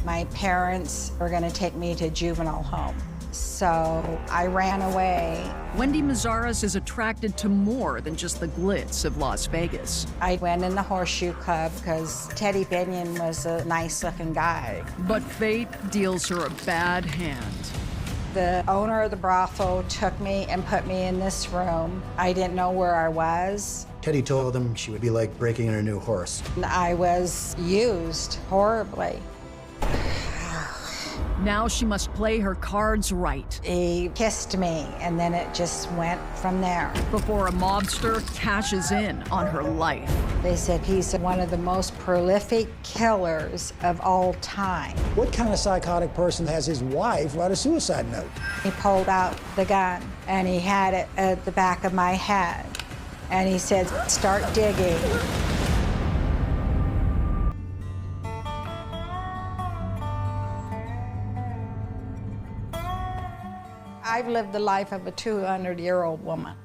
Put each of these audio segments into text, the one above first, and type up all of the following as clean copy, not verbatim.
My parents were gonna take me to juvenile home, so I ran away. Wendy Mazzaras is attracted to more than just the glitz of Las Vegas. I went in the Horseshoe Club because Teddy Binion was a nice-looking guy. But fate deals her a bad hand. The owner of the brothel took me and put me in this room. I didn't know where I was. Teddy told him she would be like breaking in a new horse. I was used horribly. Now she must play her cards right He kissed me, and then it just went from there. before a mobster cashes in on her life. They said he's one of the most prolific killers of all time. What kind of psychotic person has his wife write a suicide note? He pulled out the gun, and he had it at the back of my head. And he said, "Start digging." I've lived the life of a 200-year-old woman.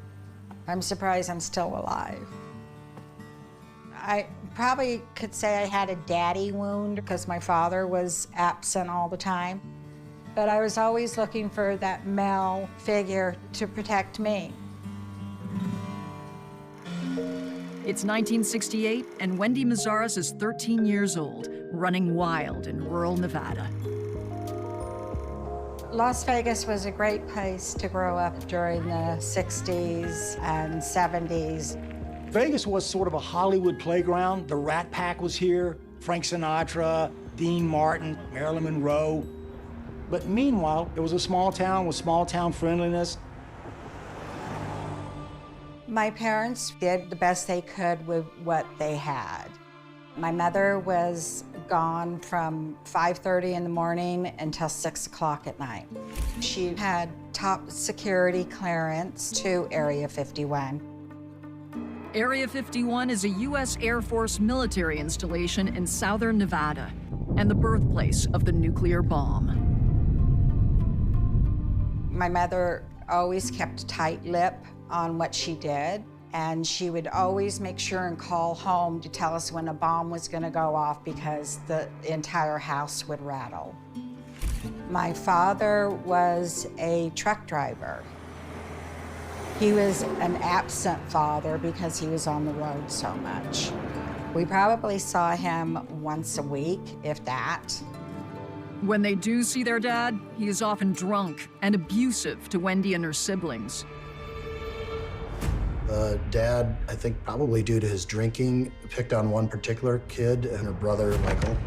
I'm surprised I'm still alive. I probably could say I had a daddy wound because my father was absent all the time. But I was always looking for that male figure to protect me. It's 1968, and Wendy Mazzaras is 13 years old, running wild in rural Nevada. Las Vegas was a great place to grow up during the 60s and 70s. Vegas was sort of a Hollywood playground. The Rat Pack was here, Frank Sinatra, Dean Martin, Marilyn Monroe. But meanwhile, it was a small town with small town friendliness. My parents did the best they could with what they had. My mother was gone from 5:30 in the morning until 6 o'clock at night. She had top security clearance to Area 51. Area 51 is a U.S. Air Force military installation in southern Nevada and the birthplace of the nuclear bomb. My mother always kept a tight lip on what she did, and she would always make sure and call home to tell us when a bomb was going to go off because the entire house would rattle. My father was a truck driver. He was an absent father because he was on the road so much. We probably saw him once a week, if that. When they do see their dad, he is often drunk and abusive to Wendy and her siblings. Dad, I think probably due to his drinking, picked on one particular kid and her brother, Michael.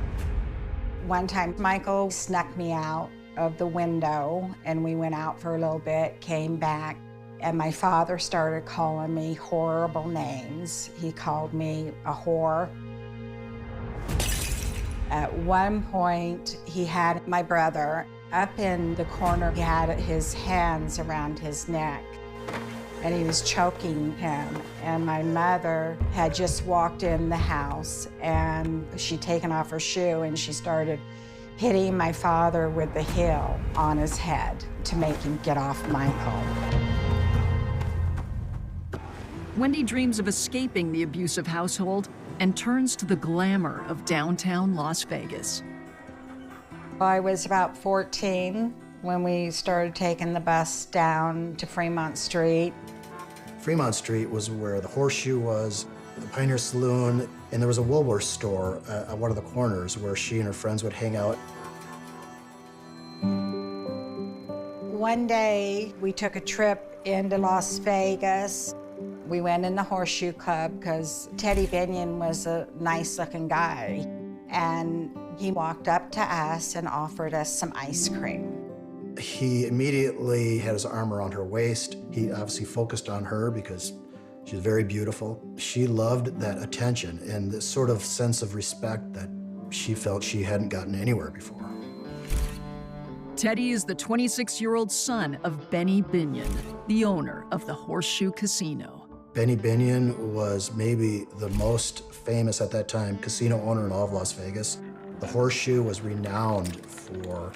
One time, Michael snuck me out of the window, and we went out for a little bit, came back, and my father started calling me horrible names. He called me a whore. At one point, he had my brother up in the corner. He had his hands around his neck, and he was choking him. And my mother had just walked in the house, and she'd taken off her shoe, and she started hitting my father with the heel on his head to make him get off Michael. Wendy dreams of escaping the abusive household and turns to the glamour of downtown Las Vegas. I was about 14 when we started taking the bus down to Fremont Street. Fremont Street was where the Horseshoe was, the Pioneer Saloon, and there was a Woolworth store at one of the corners where she and her friends would hang out. One day, we took a trip into Las Vegas. We went in the Horseshoe Club because Teddy Binion was a nice-looking guy. And he walked up to us and offered us some ice cream. He immediately had his arm around her waist. He obviously focused on her because she's very beautiful. She loved that attention and this sort of sense of respect that she felt she hadn't gotten anywhere before. Teddy is the 26-year-old son of Benny Binion, the owner of the Horseshoe Casino. Benny Binion was maybe the most famous at that time casino owner in all of Las Vegas. The Horseshoe was renowned for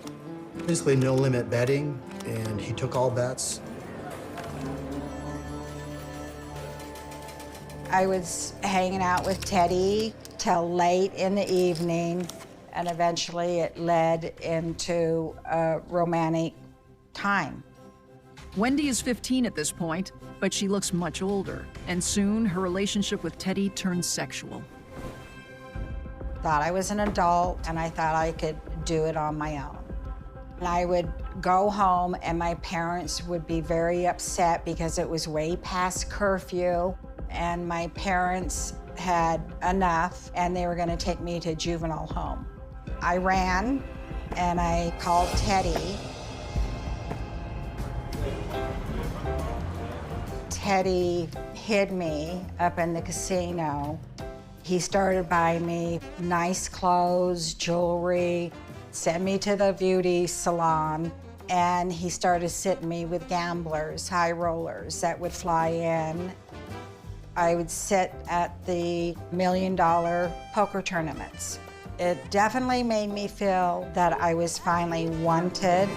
basically no-limit betting, and he took all bets. I was hanging out with Teddy till late in the evening. and eventually it led into a romantic time. Wendy is 15 at this point, but she looks much older, and soon her relationship with Teddy turns sexual. Thought I was an adult, and I thought I could do it on my own. And I would go home, and my parents would be very upset because it was way past curfew, and my parents had enough, and they were going to take me to juvenile home. I ran, and I called Teddy. Teddy hid me up in the casino. He started buying me nice clothes, jewelry, sent me to the beauty salon, and he started sitting me with gamblers, high rollers that would fly in. I would sit at the $1 million poker tournaments. It definitely made me feel that I was finally wanted.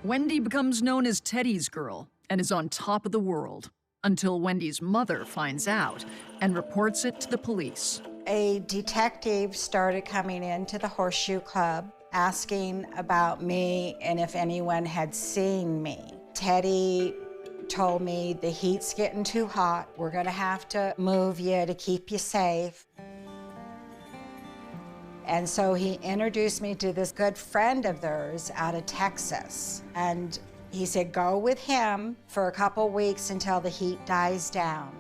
Wendy becomes known as Teddy's girl and is on top of the world until Wendy's mother finds out and reports it to the police. A detective started coming into the Horseshoe Club asking about me and if anyone had seen me. Teddy told me the heat's getting too hot. We're gonna have to move you to keep you safe. And so he introduced me to this good friend of theirs out of Texas. And he said, go with him for a couple weeks until the heat dies down.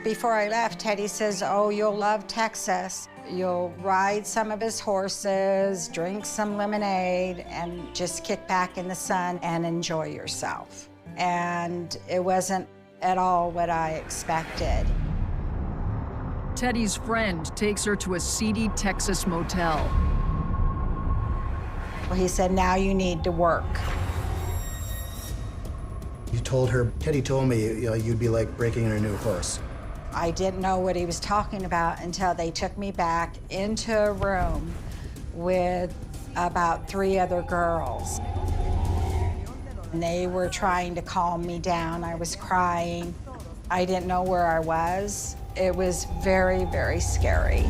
Before I left, Teddy says, oh, you'll love Texas. You'll ride some of his horses, drink some lemonade, and just kick back in the sun and enjoy yourself. And it wasn't at all what I expected. Teddy's friend takes her to a seedy Texas motel. He said, now you need to work. You told her, Teddy told me, you'd be like breaking in a new horse. I didn't know what he was talking about until they took me back into a room with about 3 other girls. And they were trying to calm me down. I was crying. I didn't know where I was. It was very, very scary.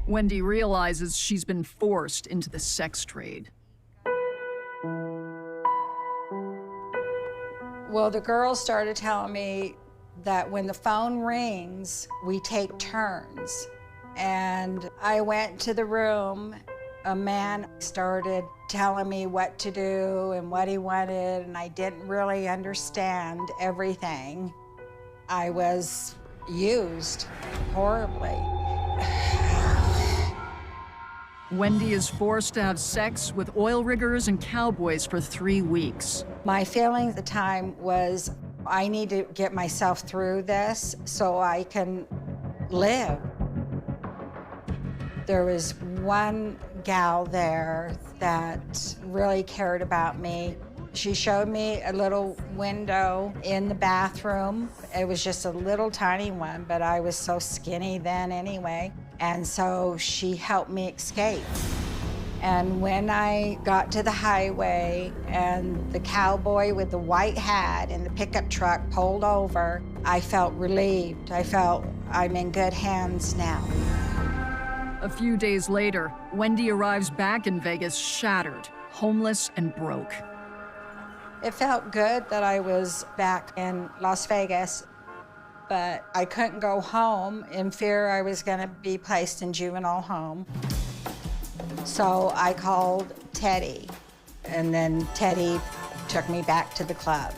Wendy realizes she's been forced into the sex trade. Well, the girls started telling me that when the phone rings, we take turns. And I went to the room. A man started telling me what to do and what he wanted, and I didn't really understand everything. I was used horribly. Wendy is forced to have sex with oil riggers and cowboys for 3 weeks. My feeling at the time was, I need to get myself through this so I can live. There was one gal there that really cared about me. She showed me a little window in the bathroom. It was just a little tiny one, but I was so skinny then anyway. And so she helped me escape. And when I got to the highway and the cowboy with the white hat and the pickup truck pulled over, I felt relieved. I felt I'm in good hands now. A few days later, Wendy arrives back in Vegas shattered, homeless and broke. It felt good that I was back in Las Vegas, but I couldn't go home in fear I was gonna be placed in juvenile home. So I called Teddy, and then Teddy took me back to the club.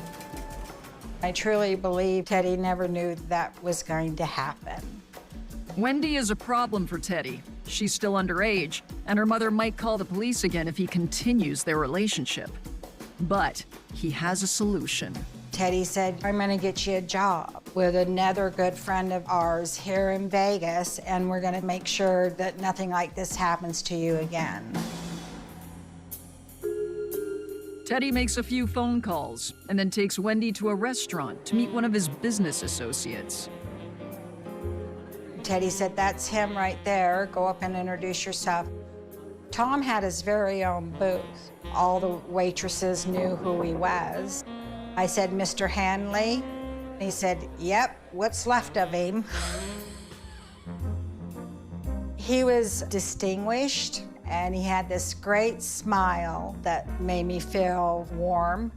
I truly believe Teddy never knew that was going to happen. Wendy is a problem for Teddy. She's still underage, and her mother might call the police again if he continues their relationship. But he has a solution. Teddy said, I'm gonna get you a job with another good friend of ours here in Vegas, and we're gonna make sure that nothing like this happens to you again. Teddy makes a few phone calls and then takes Wendy to a restaurant to meet one of his business associates. Teddy said, that's him right there. Go up and introduce yourself. Tom had his very own booth. All the waitresses knew who he was. I said, Mr. Hanley? He said, yep, what's left of him? He was distinguished, and he had this great smile that made me feel warm.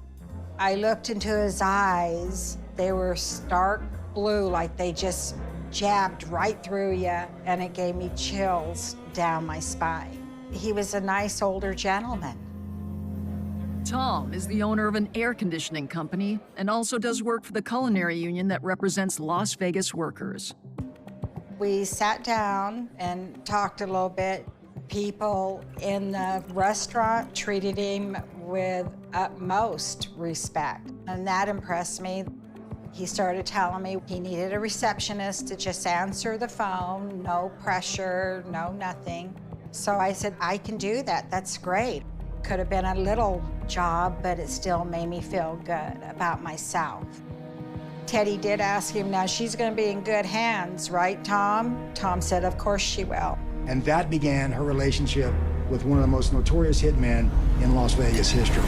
I looked into his eyes. They were stark blue, like they just jabbed right through you, and it gave me chills down my spine. He was a nice older gentleman. Tom is the owner of an air conditioning company and also does work for the culinary union that represents Las Vegas workers. We sat down and talked a little bit. People in the restaurant treated him with utmost respect, and that impressed me. He started telling me he needed a receptionist to just answer the phone, no pressure, no nothing. So I said, I can do that, that's great. Could have been a little job, but it still made me feel good about myself. Teddy did ask him, now she's gonna be in good hands, right, Tom? Tom said, of course she will. And that began her relationship with one of the most notorious hitmen in Las Vegas history.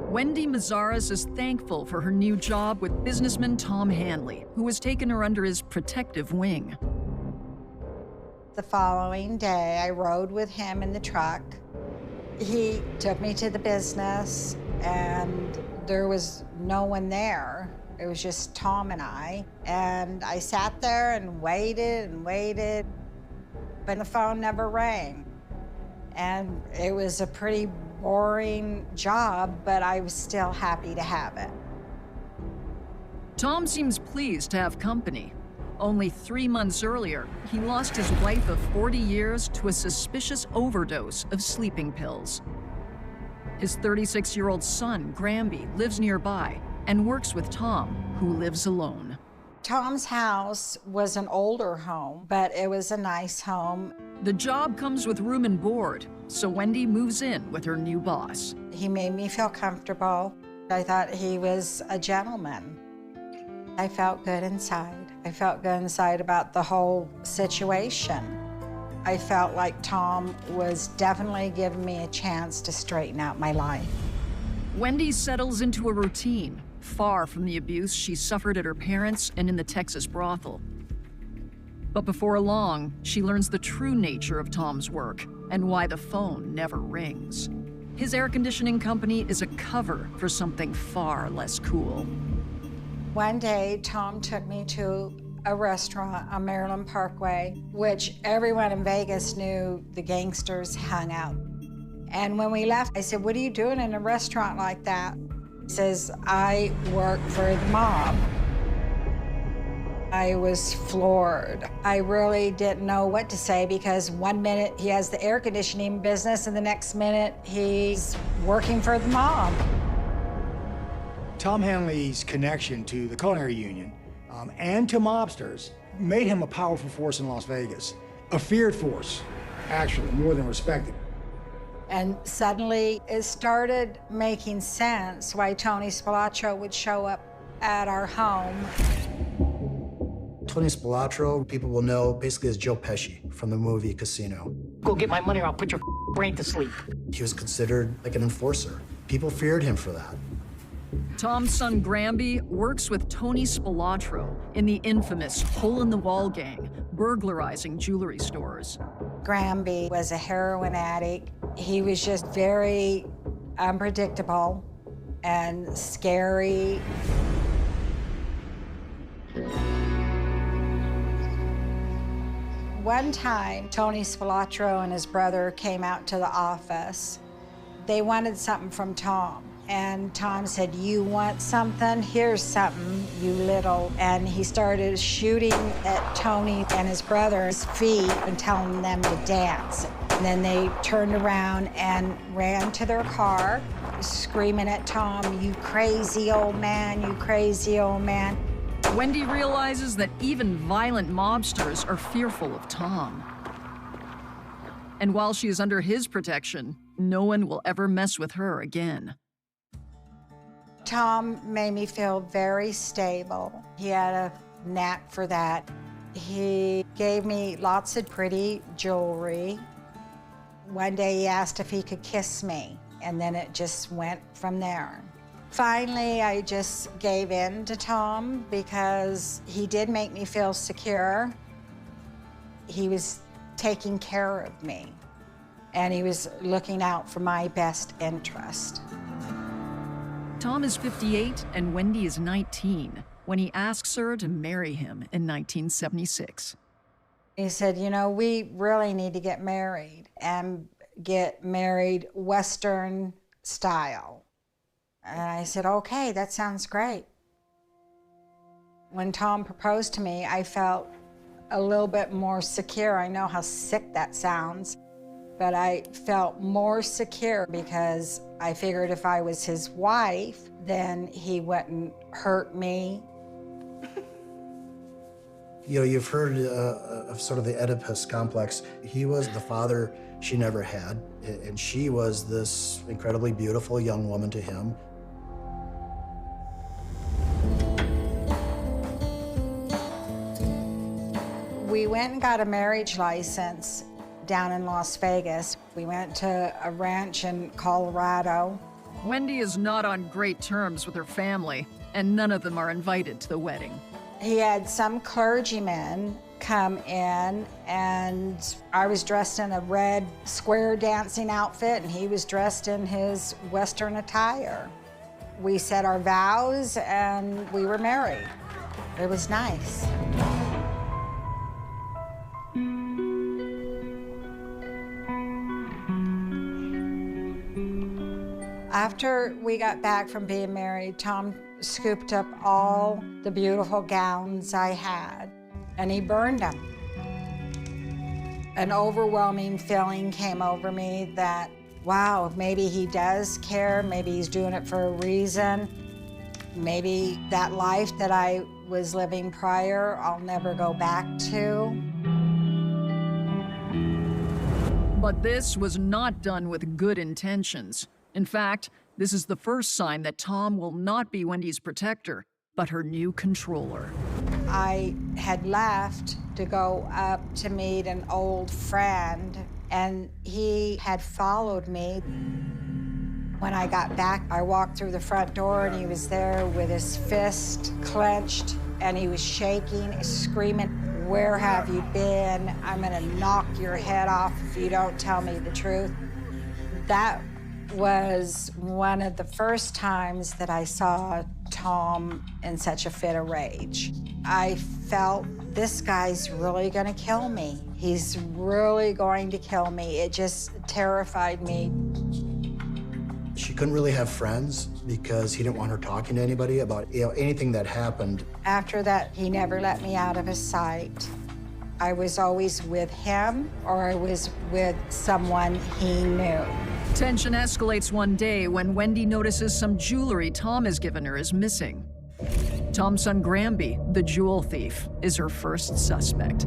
Wendy Mazzaras is thankful for her new job with businessman Tom Hanley, who has taken her under his protective wing. The following day, I rode with him in the truck. He took me to the business, and there was no one there. It was just Tom and I sat there and waited, but the phone never rang. And it was a pretty boring job, but I was still happy to have it. Tom seems pleased to have company. Only 3 months earlier, he lost his wife of 40 years to a suspicious overdose of sleeping pills. His 36-year-old son, Granby, lives nearby and works with Tom, who lives alone. Tom's house was an older home, but it was a nice home. The job comes with room and board, so Wendy moves in with her new boss. He made me feel comfortable. I thought he was a gentleman. I felt good inside. I felt good inside about the whole situation. I felt like Tom was definitely giving me a chance to straighten out my life. Wendy settles into a routine, far from the abuse she suffered at her parents' and in the Texas brothel. But before long, she learns the true nature of Tom's work and why the phone never rings. His air conditioning company is a cover for something far less cool. One day, Tom took me to a restaurant on Maryland Parkway, which everyone in Vegas knew the gangsters hung out. And when we left, I said, what are you doing in a restaurant like that? He says, I work for the mob. I was floored. I really didn't know what to say because one minute he has the air conditioning business and the next minute he's working for the mob. Tom Hanley's connection to the culinary union and to mobsters made him a powerful force in Las Vegas. A feared force, actually, more than respected. And suddenly it started making sense why Tony Spilotro would show up at our home. Tony Spilotro, people will know basically as Joe Pesci from the movie Casino. Go get my money or I'll put your brain to sleep. He was considered like an enforcer. People feared him for that. Tom's son Granby works with Tony Spilotro in the infamous hole-in-the-wall gang, burglarizing jewelry stores. Granby was a heroin addict. He was just very unpredictable and scary. One time, Tony Spilotro and his brother came out to the office. They wanted something from Tom. And Tom said, you want something? Here's something, you little. And he started shooting at Tony and his brother's feet and telling them to dance. And then they turned around and ran to their car, screaming at Tom, you crazy old man, you crazy old man. Wendy realizes that even violent mobsters are fearful of Tom. And while she is under his protection, no one will ever mess with her again. Tom made me feel very stable. He had a knack for that. He gave me lots of pretty jewelry. One day he asked if he could kiss me, and then it just went from there. Finally, I just gave in to Tom because he did make me feel secure. He was taking care of me, and he was looking out for my best interest. Tom is 58 and Wendy is 19 when he asks her to marry him in 1976. He said, you know, we really need to get married and get married Western style. And I said, okay, that sounds great. When Tom proposed to me, I felt a little bit more secure. I know how sick that sounds, but I felt more secure because I figured if I was his wife, then he wouldn't hurt me. You know, you've heard of sort of the Oedipus complex. He was the father she never had, and she was this incredibly beautiful young woman to him. We went and got a marriage license down in Las Vegas. We went to a ranch in Colorado. Wendy is not on great terms with her family, and none of them are invited to the wedding. He had some clergymen come in, and I was dressed in a red square dancing outfit, and he was dressed in his Western attire. We said our vows, and we were married. It was nice. After we got back from being married, Tom scooped up all the beautiful gowns I had, and he burned them. An overwhelming feeling came over me that, wow, maybe he does care, maybe he's doing it for a reason. Maybe that life that I was living prior, I'll never go back to. But this was not done with good intentions. In fact, this is the first sign that Tom will not be Wendy's protector, but her new controller. I had left to go up to meet an old friend, and he had followed me. When I got back, I walked through the front door, and he was there with his fist clenched, and he was shaking, screaming, "Where have you been? I'm gonna knock your head off if you don't tell me the truth." That was one of the first times that I saw Tom in such a fit of rage. I felt, this guy's really gonna kill me. He's really going to kill me. It just terrified me. She couldn't really have friends because he didn't want her talking to anybody about anything that happened. After that, he never let me out of his sight. I was always with him, or I was with someone he knew. Tension escalates one day when Wendy notices some jewelry Tom has given her is missing. Tom's son Granby, the jewel thief, is her first suspect.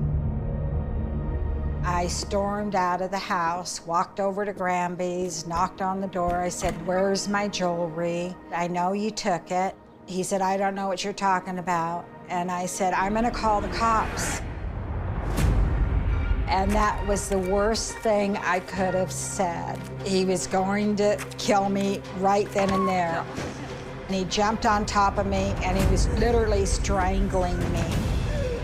I stormed out of the house, walked over to Granby's, knocked on the door. I said, "Where's my jewelry? I know you took it." He said, "I don't know what you're talking about." And I said, "I'm gonna call the cops." And that was the worst thing I could have said. He was going to kill me right then and there. And he jumped on top of me, and he was literally strangling me.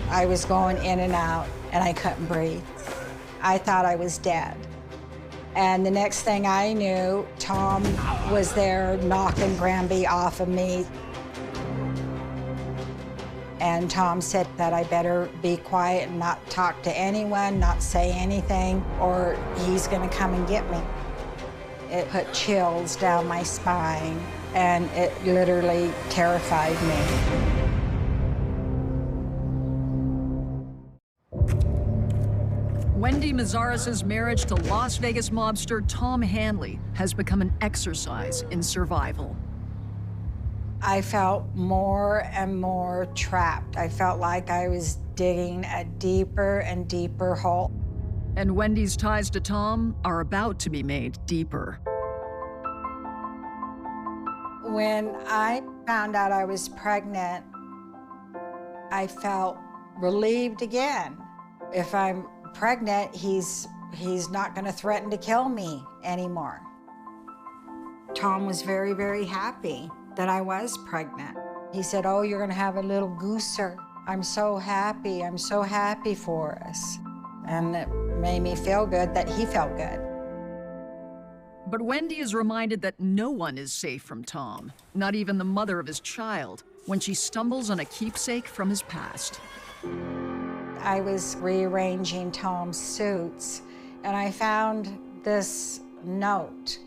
I was going in and out, and I couldn't breathe. I thought I was dead. And the next thing I knew, Tom was there knocking Granby off of me. And Tom said that I better be quiet and not talk to anyone, not say anything, or he's gonna come and get me. It put chills down my spine, and it literally terrified me. Wendy Mazzares' marriage to Las Vegas mobster Tom Hanley has become an exercise in survival. I felt more and more trapped. I felt like I was digging a deeper and deeper hole. And Wendy's ties to Tom are about to be made deeper. When I found out I was pregnant, I felt relieved again. If I'm pregnant, he's not gonna threaten to kill me anymore. Tom was very, very happy. that I was pregnant. He said, "Oh, you're gonna have a little gooser. I'm so happy for us." And it made me feel good that he felt good. But Wendy is reminded that no one is safe from Tom, not even the mother of his child, when she stumbles on a keepsake from his past. I was rearranging Tom's suits, and I found this note.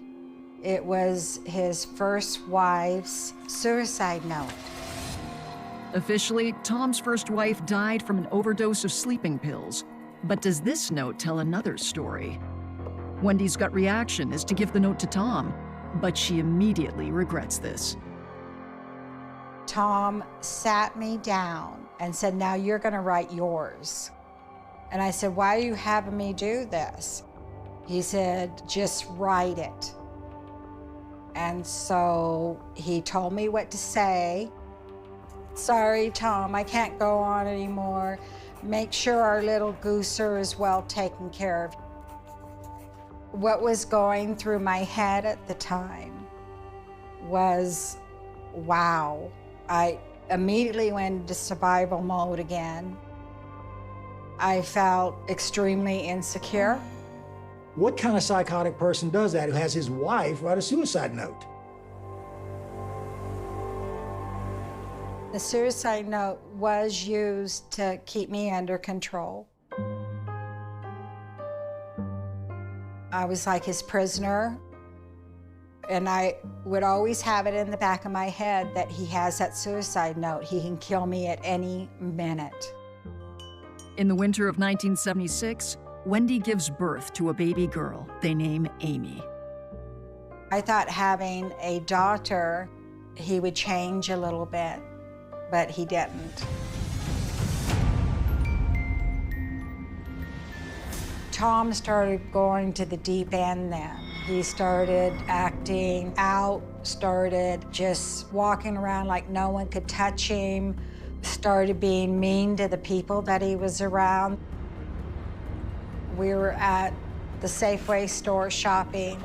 It was his first wife's suicide note. Officially, Tom's first wife died from an overdose of sleeping pills. But does this note tell another story? Wendy's gut reaction is to give the note to Tom, but she immediately regrets this. Tom sat me down and said, "Now you're gonna write yours." And I said, "Why are you having me do this?" He said, "Just write it." And so he told me what to say. "Sorry, Tom, I can't go on anymore. Make sure our little gooser is well taken care of." What was going through my head at the time was, wow. I immediately went into survival mode again. I felt extremely insecure. What kind of psychotic person does that who has his wife write a suicide note? The suicide note was used to keep me under control. I was like his prisoner, and I would always have it in the back of my head that he has that suicide note. He can kill me at any minute. In the winter of 1976, Wendy gives birth to a baby girl they name Amy. I thought having a daughter, he would change a little bit, but he didn't. Tom started going to the deep end then. He started acting out, started just walking around like no one could touch him, started being mean to the people that he was around. We were at the Safeway store shopping.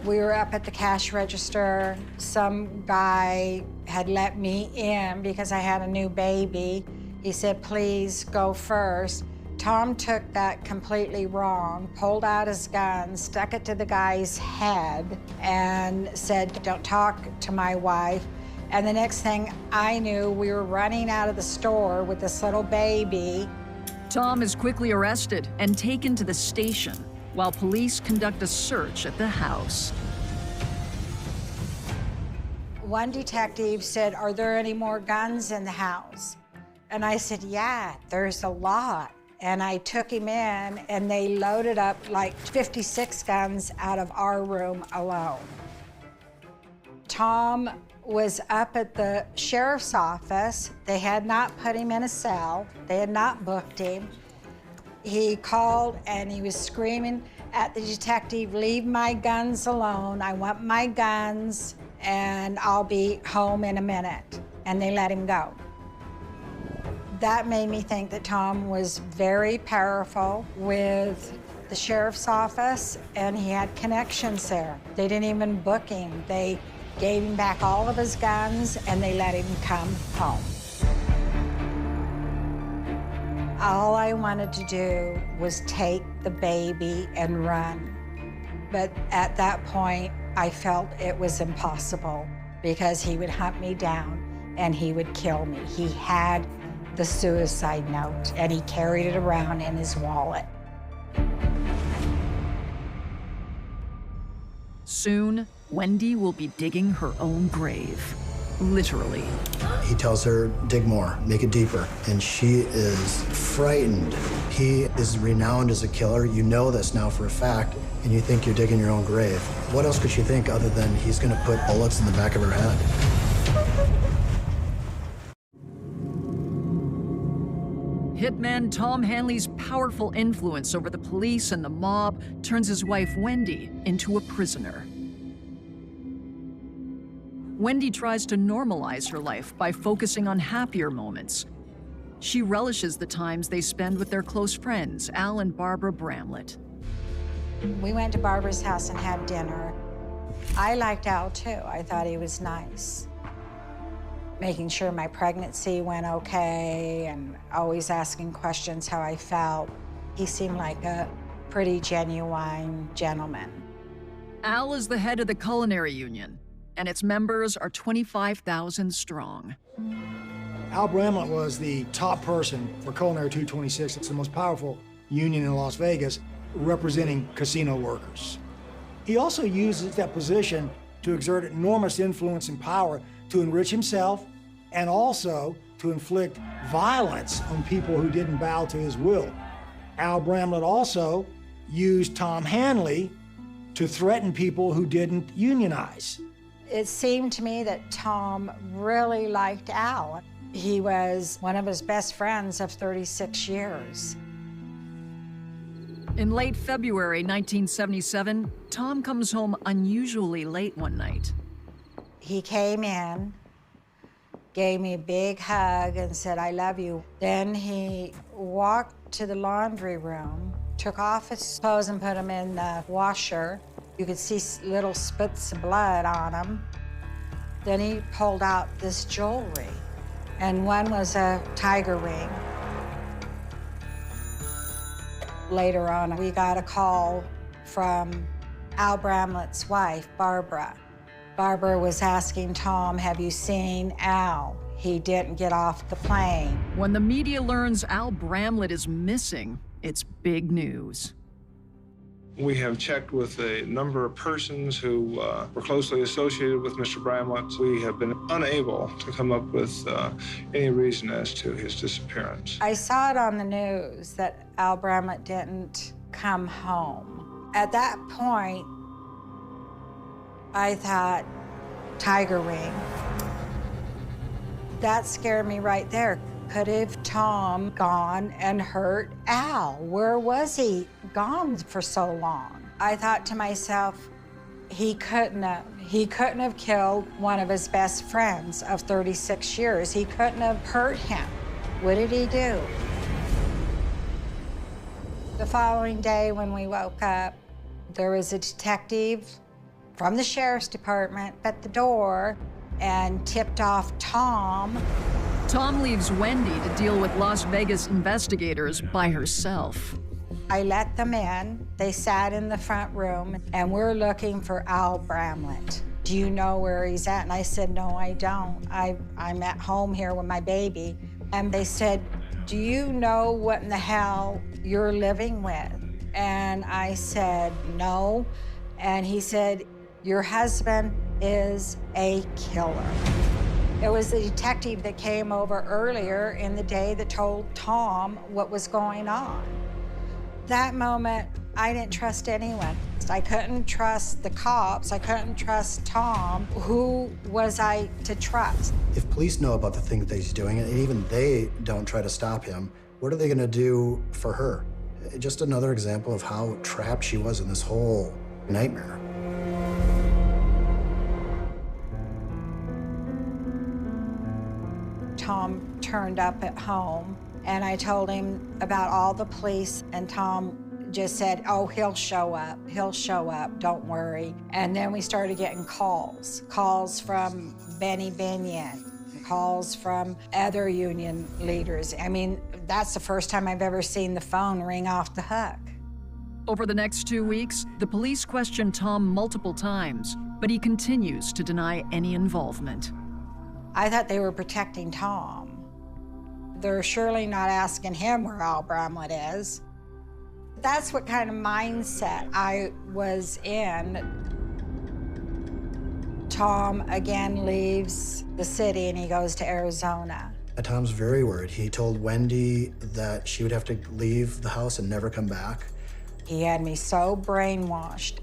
We were up at the cash register. Some guy had let me in because I had a new baby. He said, "Please go first." Tom took that completely wrong, pulled out his gun, stuck it to the guy's head, and said, "Don't talk to my wife." And the next thing I knew, we were running out of the store with this little baby. Tom is quickly arrested and taken to the station, while police conduct a search at the house. One detective said, "Are there any more guns in the house?" And I said, "Yeah, there's a lot." And I took him in, and they loaded up like 56 guns out of our room alone. Tom was up at the sheriff's office. They had not put him in a cell. They had not booked him. He called and he was screaming at the detective, "Leave my guns alone. I want my guns, and I'll be home in a minute." And they let him go. That made me think that Tom was very powerful with the sheriff's office, and he had connections there. They didn't even book him. They gave him back all of his guns, and they let him come home. All I wanted to do was take the baby and run. But at that point, I felt it was impossible because he would hunt me down and he would kill me. He had the suicide note, and he carried it around in his wallet. Soon, Wendy will be digging her own grave. Literally. He tells her, "Dig more, make it deeper." And she is frightened. He is renowned as a killer. You know this now for a fact, and you think you're digging your own grave. What else could she think other than he's gonna put bullets in the back of her head? Hitman Tom Hanley's powerful influence over the police and the mob turns his wife Wendy into a prisoner. Wendy tries to normalize her life by focusing on happier moments. She relishes the times they spend with their close friends, Al and Barbara Bramlett. We went to Barbara's house and had dinner. I liked Al too. I thought he was nice. making sure my pregnancy went okay and always asking questions how I felt. He seemed like a pretty genuine gentleman. Al is the head of the culinary union, and its members are 25,000 strong. Al Bramlett was the top person for Culinary 226. It's the most powerful union in Las Vegas, representing casino workers. He also uses that position to exert enormous influence and power to enrich himself and also to inflict violence on people who didn't bow to his will. Al Bramlett also used Tom Hanley to threaten people who didn't unionize. It seemed to me that Tom really liked Al. He was one of his best friends of 36 years. In late February 1977, Tom comes home unusually late one night. He came in, gave me a big hug and said, "I love you." Then he walked to the laundry room, took off his clothes and put them in the washer. You could see little spits of blood on him. Then he pulled out this jewelry, and one was a tiger ring. Later on, we got a call from Al Bramlett's wife, Barbara. Barbara was asking Tom, "Have you seen Al? He didn't get off the plane." When the media learns Al Bramlett is missing, it's big news. We have checked with a number of persons who were closely associated with Mr. Bramlett. We have been unable to come up with any reason as to his disappearance. I saw it on the news that Al Bramlett didn't come home. At that point, I thought, tiger ring. That scared me right there. Could have Tom gone and hurt Al? Where was he gone for so long? I thought to myself, he couldn't have killed one of his best friends of 36 years. He couldn't have hurt him. What did he do? The following day when we woke up, there was a detective from the sheriff's department at the door and tipped off Tom. Tom leaves Wendy to deal with Las Vegas investigators by herself. I let them in. They sat in the front room, and we're looking for Al Bramlett. "Do you know where he's at?" And I said, "No, I don't. I'm at home here with my baby." And they said, "Do you know what in the hell you're living with?" And I said, "No." And he said, "Your husband is a killer." It was the detective that came over earlier in the day that told Tom what was going on. That moment, I didn't trust anyone. I couldn't trust the cops. I couldn't trust Tom. Who was I to trust? If police know about the thing that he's doing, and even they don't try to stop him, what are they gonna do for her? Just another example of how trapped she was in this whole nightmare. Tom turned up at home, and I told him about all the police, and Tom just said, "Oh, he'll show up. He'll show up. Don't worry." And then we started getting calls from Benny Binion, calls from other union leaders. I mean, that's the first time I've ever seen the phone ring off the hook. Over the next 2 weeks, the police question Tom multiple times, but he continues to deny any involvement. I thought they were protecting Tom. They're surely not asking him where Al Bramlett is. That's what kind of mindset I was in. Tom again leaves the city and he goes to Arizona. Tom's very worried. He told Wendy that she would have to leave the house and never come back. He had me so brainwashed.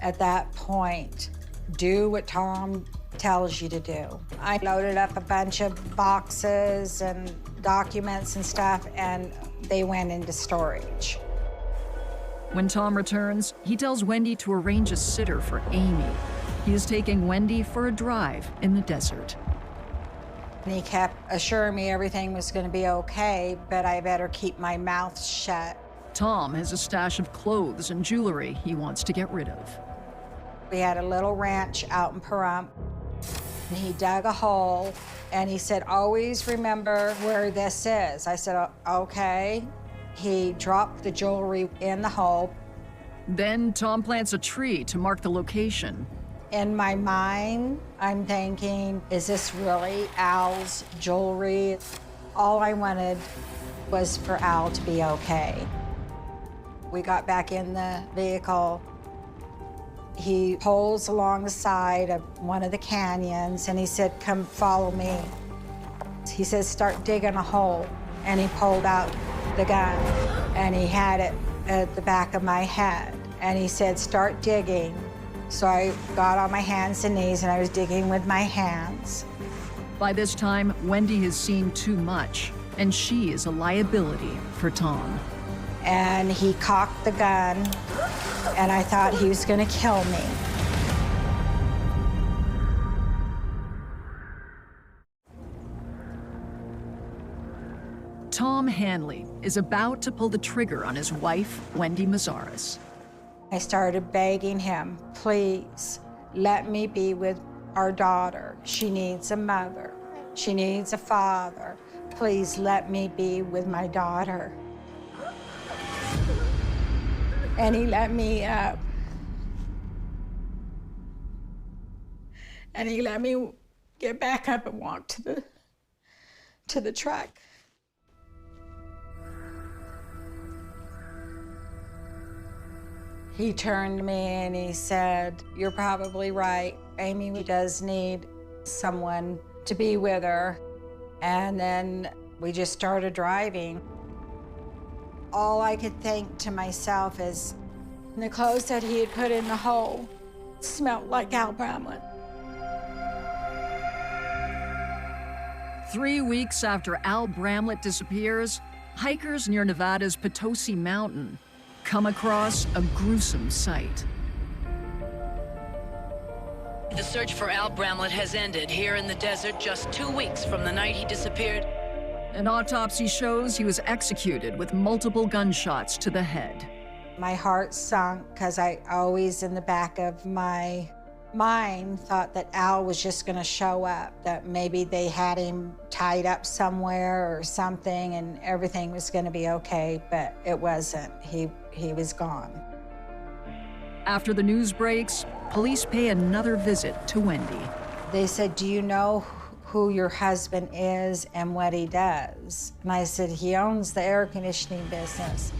At that point, do what Tom tells you to do. I loaded up a bunch of boxes and documents and stuff, and they went into storage. When Tom returns, he tells Wendy to arrange a sitter for Amy. He is taking Wendy for a drive in the desert. And he kept assuring me everything was going to be okay, but I better keep my mouth shut. Tom has a stash of clothes and jewelry he wants to get rid of. We had a little ranch out in Pahrump, and he dug a hole And he said, always remember where this is. I said, okay. He dropped the jewelry in the hole. Then Tom plants a tree to mark the location. In my mind, I'm thinking, is this really Al's jewelry? All I wanted was for Al to be okay. We got back in the vehicle. He pulls along the side of one of the canyons and he said, come follow me. He says, start digging a hole. And he pulled out the gun and he had it at the back of my head. And he said, start digging. So I got on my hands and knees and I was digging with my hands. By this time, Wendy has seen too much, and she is a liability for Tom. And he cocked the gun, and I thought he was gonna kill me. Tom Hanley is about to pull the trigger on his wife, Wendy Mazaris. I started begging him, please, let me be with our daughter. She needs a mother. She needs a father. Please let me be with my daughter. And he let me up. And he let me get back up and walk to the truck. He turned to me and he said, you're probably right. Amy does need someone to be with her. And then we just started driving. All I could think to myself is the clothes that he had put in the hole smelled like Al Bramlett. 3 weeks after Al Bramlett disappears, hikers near Nevada's Potosi Mountain come across a gruesome sight. The search for Al Bramlett has ended here in the desert just 2 weeks from the night he disappeared. An autopsy shows he was executed with multiple gunshots to the head. My heart sunk because I always in the back of my mind thought that Al was just gonna show up, that maybe they had him tied up somewhere or something and everything was gonna be okay, but it wasn't. He was gone. After the news breaks, police pay another visit to Wendy. They said, do you know who your husband is and what he does? And I said, he owns the air conditioning business.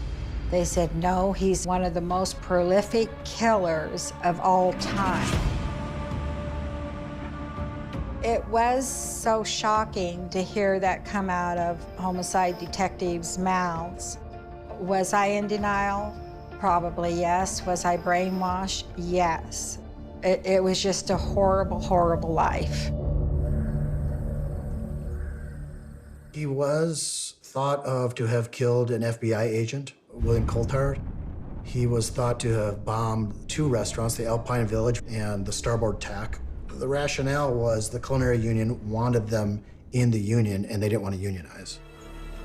They said, no, he's one of the most prolific killers of all time. It was so shocking to hear that come out of homicide detectives' mouths. Was I in denial? Probably yes. Was I brainwashed? Yes. It was just a horrible, horrible life. He was thought of to have killed an FBI agent, William Coulthard. He was thought to have bombed 2 restaurants, the Alpine Village and the Starboard Tack. The rationale was the Culinary Union wanted them in the union and they didn't want to unionize.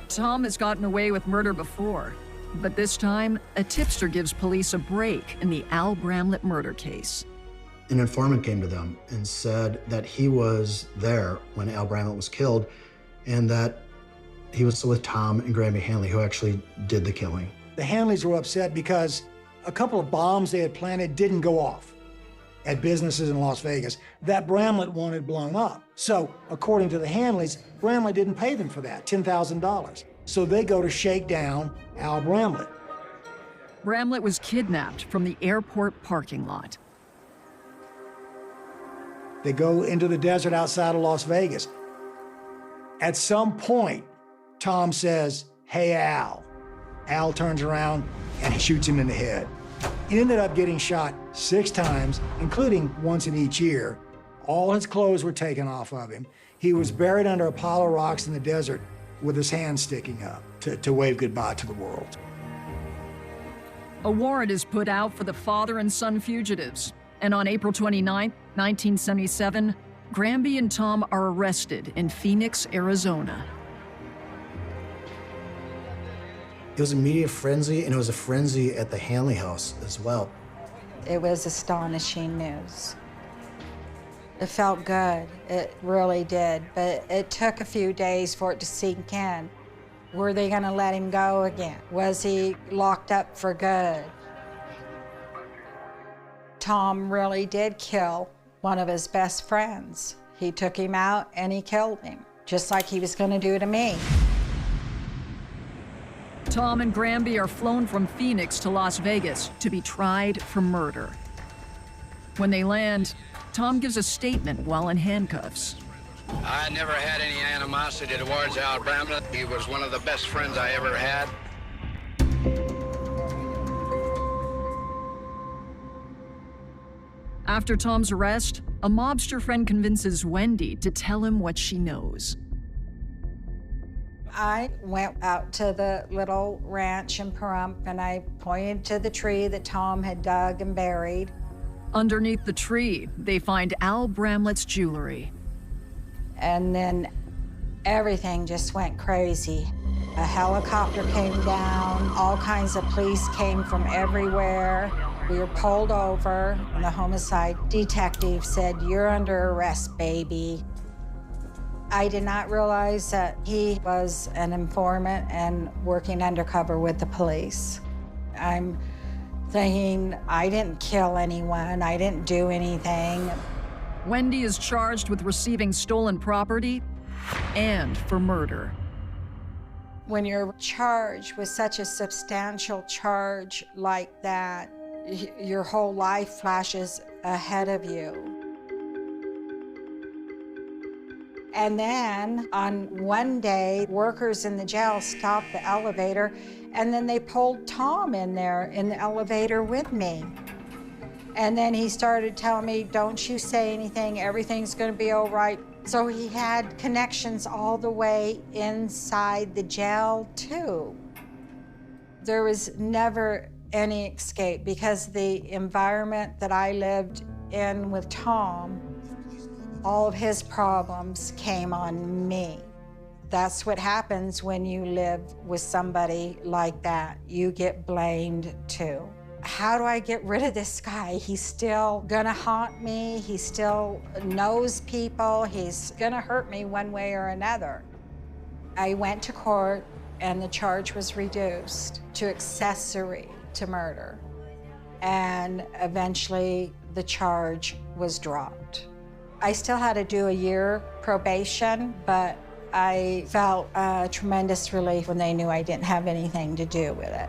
Tom has gotten away with murder before, but this time, a tipster gives police a break in the Al Bramlett murder case. An informant came to them and said that he was there when Al Bramlett was killed and that he was with Tom and Granby Hanley, who actually did the killing. The Hanleys were upset because a couple of bombs they had planted didn't go off at businesses in Las Vegas that Bramlett wanted blown up. So, according to the Hanleys, Bramlett didn't pay them for that, $10,000. So they go to shake down Al Bramlett. Bramlett was kidnapped from the airport parking lot. They go into the desert outside of Las Vegas. At some point, Tom says, hey, Al. Al turns around and he shoots him in the head. He ended up getting shot 6 times, including once in each ear. All his clothes were taken off of him. He was buried under a pile of rocks in the desert with his hand sticking up to wave goodbye to the world. A warrant is put out for the father and son fugitives, and on April 29, 1977, Granby and Tom are arrested in Phoenix, Arizona. It was a media frenzy, and it was a frenzy at the Hanley house as well. It was astonishing news. It felt good, it really did, but it took a few days for it to sink in. Were they gonna let him go again? Was he locked up for good? Tom really did kill one of his best friends. He took him out and he killed him, just like he was gonna do to me. Tom and Granby are flown from Phoenix to Las Vegas to be tried for murder. When they land, Tom gives a statement while in handcuffs. I never had any animosity towards Al Bramlett. He was one of the best friends I ever had. After Tom's arrest, a mobster friend convinces Wendy to tell him what she knows. I went out to the little ranch in Pahrump and I pointed to the tree that Tom had dug and buried. Underneath the tree, they find Al Bramlett's jewelry. And then everything just went crazy. A helicopter came down, all kinds of police came from everywhere. We were pulled over, and the homicide detective said, "You're under arrest, baby." I did not realize that he was an informant and working undercover with the police. I'm thinking, I didn't kill anyone, I didn't do anything. Wendy is charged with receiving stolen property and for murder. When you're charged with such a substantial charge like that, your whole life flashes ahead of you. And then on one day, workers in the jail stopped the elevator, and then they pulled Tom in there in the elevator with me. And then he started telling me, "Don't you say anything, everything's gonna be all right." So he had connections all the way inside the jail too. There was never any escape because the environment that I lived in with Tom, all of his problems came on me. That's what happens when you live with somebody like that. You get blamed too. How do I get rid of this guy? He's still gonna haunt me. He still knows people. He's gonna hurt me one way or another. I went to court and the charge was reduced to accessory to murder. And eventually the charge was dropped. I still had to do a year probation, but I felt a tremendous relief when they knew I didn't have anything to do with it.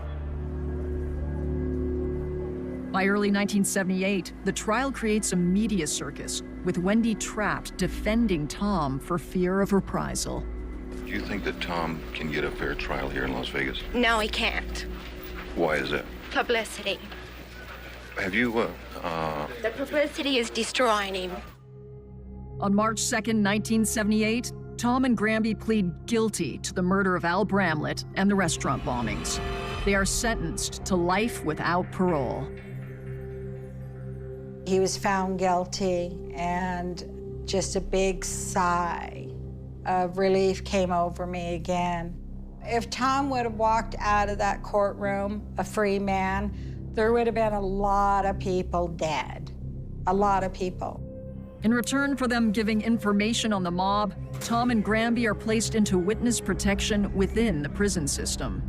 By early 1978, the trial creates a media circus, with Wendy trapped defending Tom for fear of reprisal. Do you think that Tom can get a fair trial here in Las Vegas? No, he can't. Why is that? Publicity. Have you, The publicity is destroying him. On March 2nd, 1978, Tom and Granby plead guilty to the murder of Al Bramlett and the restaurant bombings. They are sentenced to life without parole. He was found guilty, and just a big sigh of relief came over me again. If Tom would have walked out of that courtroom a free man, there would have been a lot of people dead. A lot of people. In return for them giving information on the mob, Tom and Granby are placed into witness protection within the prison system.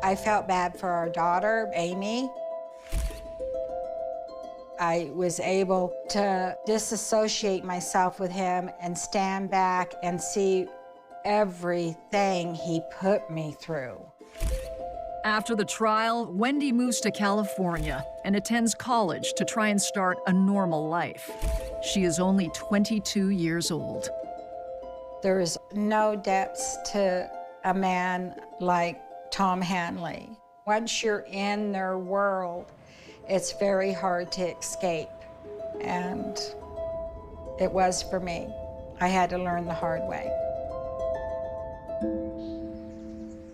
I felt bad for our daughter, Amy. I was able to disassociate myself with him and stand back and see everything he put me through. After the trial, Wendy moves to California and attends college to try and start a normal life. She is only 22 years old. There is no depths to a man like Tom Hanley. Once you're in their world, it's very hard to escape. And it was for me. I had to learn the hard way.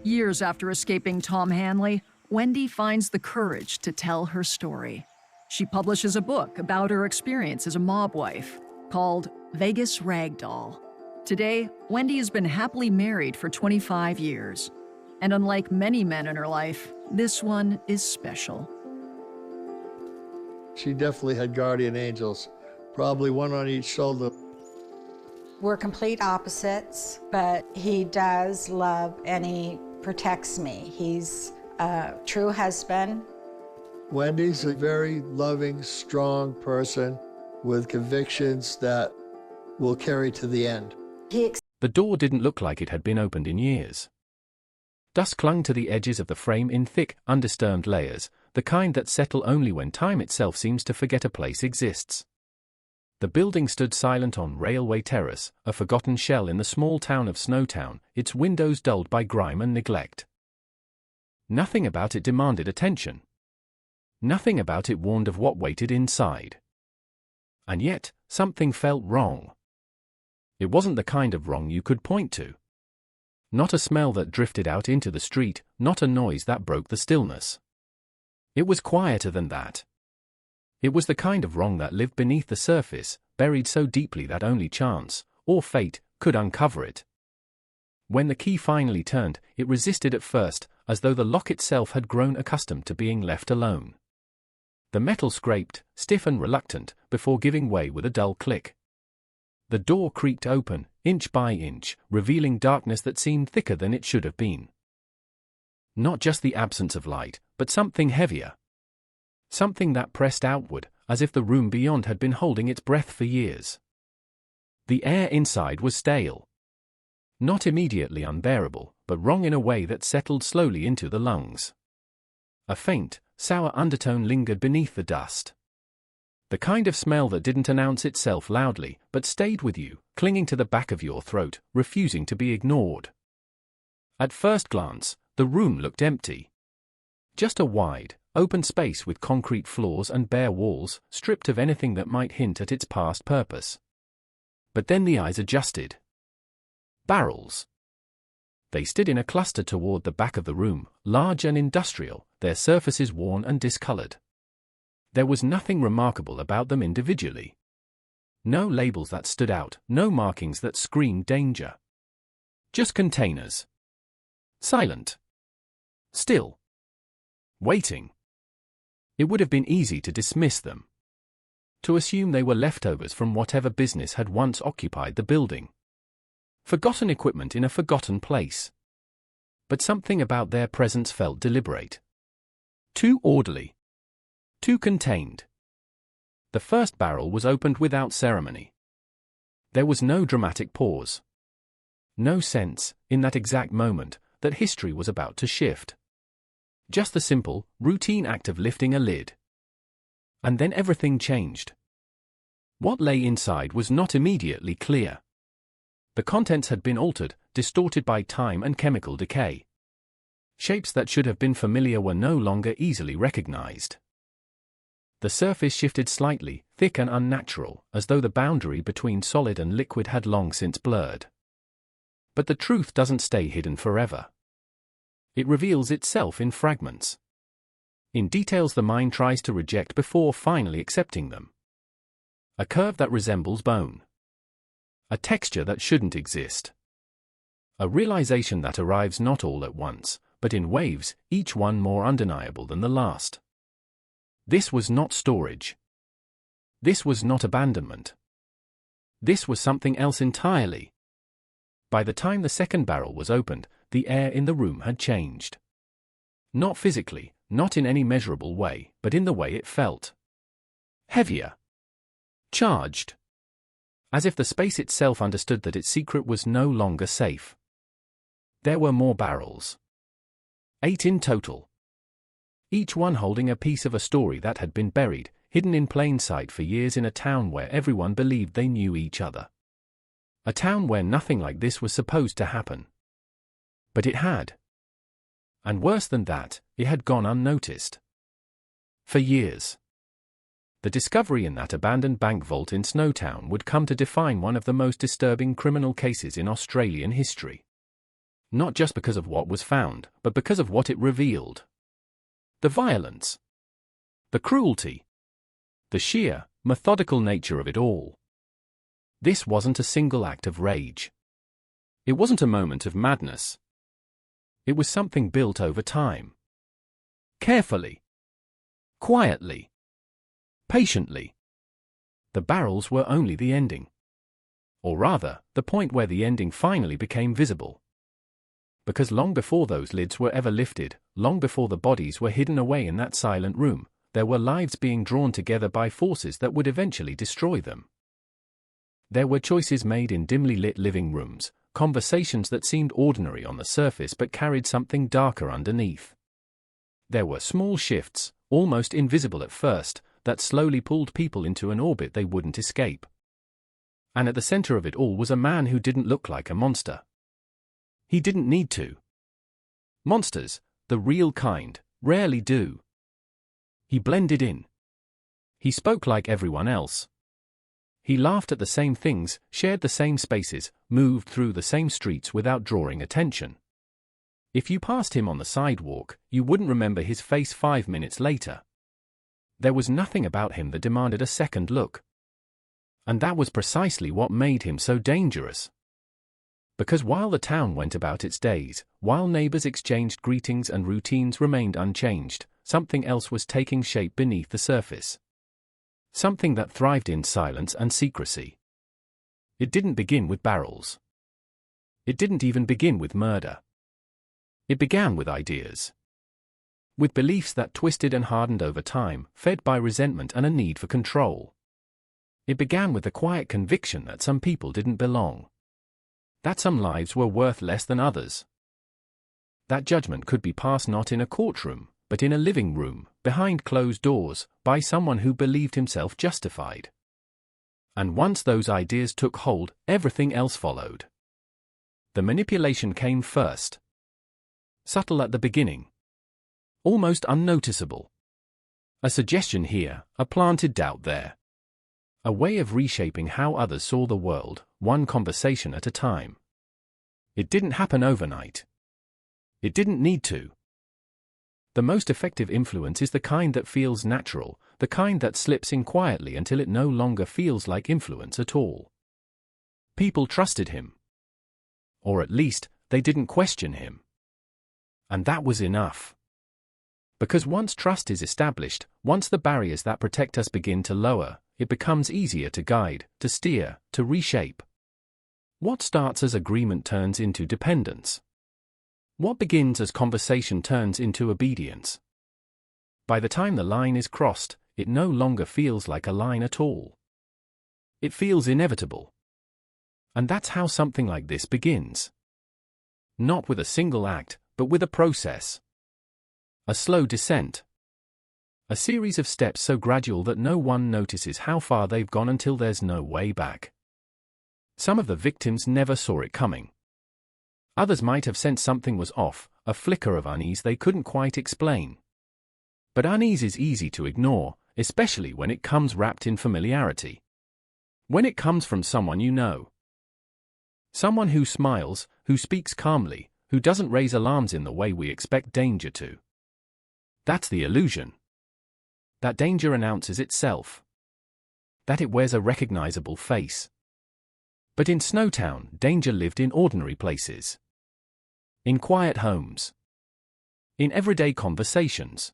Years after escaping Tom Hanley, Wendy finds the courage to tell her story. She publishes a book about her experience as a mob wife called Vegas Ragdoll. Today, Wendy has been happily married for 25 years. And unlike many men in her life, This one is special. She definitely had guardian angels, probably one on each shoulder. We're complete opposites, but he does love and he protects me. He's a true husband. Wendy's a very loving, strong person with convictions that will carry to the end. The door didn't look like it had been opened in years. Dust clung to the edges of the frame in thick, undisturbed layers, the kind that settle only when time itself seems to forget a place exists. The building stood silent on Railway Terrace, a forgotten shell in the small town of Snowtown, its windows dulled by grime and neglect. Nothing about it demanded attention. Nothing about it warned of what waited inside. And yet, something felt wrong. It wasn't the kind of wrong you could point to. Not a smell that drifted out into the street, not a noise that broke the stillness. It was quieter than that. It was the kind of wrong that lived beneath the surface, buried so deeply that only chance, or fate, could uncover it. When the key finally turned, it resisted at first, as though the lock itself had grown accustomed to being left alone. The metal scraped, stiff and reluctant, before giving way with a dull click. The door creaked open, inch by inch, revealing darkness that seemed thicker than it should have been. Not just the absence of light, but something heavier. Something that pressed outward, as if the room beyond had been holding its breath for years. The air inside was stale. Not immediately unbearable, but wrong in a way that settled slowly into the lungs. A faint, sour undertone lingered beneath the dust. The kind of smell that didn't announce itself loudly, but stayed with you, clinging to the back of your throat, refusing to be ignored. At first glance, the room looked empty. Just a wide, open space with concrete floors and bare walls, stripped of anything that might hint at its past purpose. But then the eyes adjusted. Barrels. They stood in a cluster toward the back of the room, large and industrial, their surfaces worn and discolored. There was nothing remarkable about them individually. No labels that stood out, no markings that screamed danger. Just containers. Silent. Still. Waiting. It would have been easy to dismiss them. To assume they were leftovers from whatever business had once occupied the building. Forgotten equipment in a forgotten place. But something about their presence felt deliberate. Too orderly. Too contained. The first barrel was opened without ceremony. There was no dramatic pause. No sense, in that exact moment, that history was about to shift. Just the simple, routine act of lifting a lid. And then everything changed. What lay inside was not immediately clear. The contents had been altered, distorted by time and chemical decay. Shapes that should have been familiar were no longer easily recognized. The surface shifted slightly, thick and unnatural, as though the boundary between solid and liquid had long since blurred. But the truth doesn't stay hidden forever. It reveals itself in fragments. In details the mind tries to reject before finally accepting them. A curve that resembles bone. A texture that shouldn't exist. A realization that arrives not all at once, but in waves, each one more undeniable than the last. This was not storage. This was not abandonment. This was something else entirely. By the time the second barrel was opened, the air in the room had changed. Not physically, not in any measurable way, but in the way it felt. Heavier. Charged. As if the space itself understood that its secret was no longer safe. There were more barrels. 8 in total. Each one holding a piece of a story that had been buried, hidden in plain sight for years in a town where everyone believed they knew each other. A town where nothing like this was supposed to happen. But it had. And worse than that, it had gone unnoticed. For years. The discovery in that abandoned bank vault in Snowtown would come to define one of the most disturbing criminal cases in Australian history. Not just because of what was found, but because of what it revealed. The violence. The cruelty. The sheer, methodical nature of it all. This wasn't a single act of rage. It wasn't a moment of madness. It was something built over time. Carefully. Quietly. Patiently. The barrels were only the ending. Or rather, the point where the ending finally became visible. Because long before those lids were ever lifted, long before the bodies were hidden away in that silent room, there were lives being drawn together by forces that would eventually destroy them. There were choices made in dimly lit living rooms, conversations that seemed ordinary on the surface but carried something darker underneath. There were small shifts, almost invisible at first, that slowly pulled people into an orbit they wouldn't escape. And at the center of it all was a man who didn't look like a monster. He didn't need to. Monsters, the real kind, rarely do. He blended in. He spoke like everyone else. He laughed at the same things, shared the same spaces, moved through the same streets without drawing attention. If you passed him on the sidewalk, you wouldn't remember his face 5 minutes later. There was nothing about him that demanded a second look. And that was precisely what made him so dangerous. Because while the town went about its days, while neighbors exchanged greetings and routines remained unchanged, something else was taking shape beneath the surface. Something that thrived in silence and secrecy. It didn't begin with barrels. It didn't even begin with murder. It began with ideas. With beliefs that twisted and hardened over time, fed by resentment and a need for control. It began with the quiet conviction that some people didn't belong. That some lives were worth less than others. That judgment could be passed not in a courtroom, but in a living room, behind closed doors, by someone who believed himself justified. And once those ideas took hold, everything else followed. The manipulation came first. Subtle at the beginning. Almost unnoticeable. A suggestion here, a planted doubt there. A way of reshaping how others saw the world, one conversation at a time. It didn't happen overnight. It didn't need to. The most effective influence is the kind that feels natural, the kind that slips in quietly until it no longer feels like influence at all. People trusted him. Or at least, they didn't question him. And that was enough. Because once trust is established, once the barriers that protect us begin to lower, it becomes easier to guide, to steer, to reshape. What starts as agreement turns into dependence. What begins as conversation turns into obedience. By the time the line is crossed, it no longer feels like a line at all. It feels inevitable. And that's how something like this begins. Not with a single act, but with a process. A slow descent. A series of steps so gradual that no one notices how far they've gone until there's no way back. Some of the victims never saw it coming. Others might have sensed something was off, a flicker of unease they couldn't quite explain. But unease is easy to ignore, especially when it comes wrapped in familiarity. When it comes from someone you know. Someone who smiles, who speaks calmly, who doesn't raise alarms in the way we expect danger to. That's the illusion. That danger announces itself. That it wears a recognizable face. But in Snowtown, danger lived in ordinary places. In quiet homes. In everyday conversations.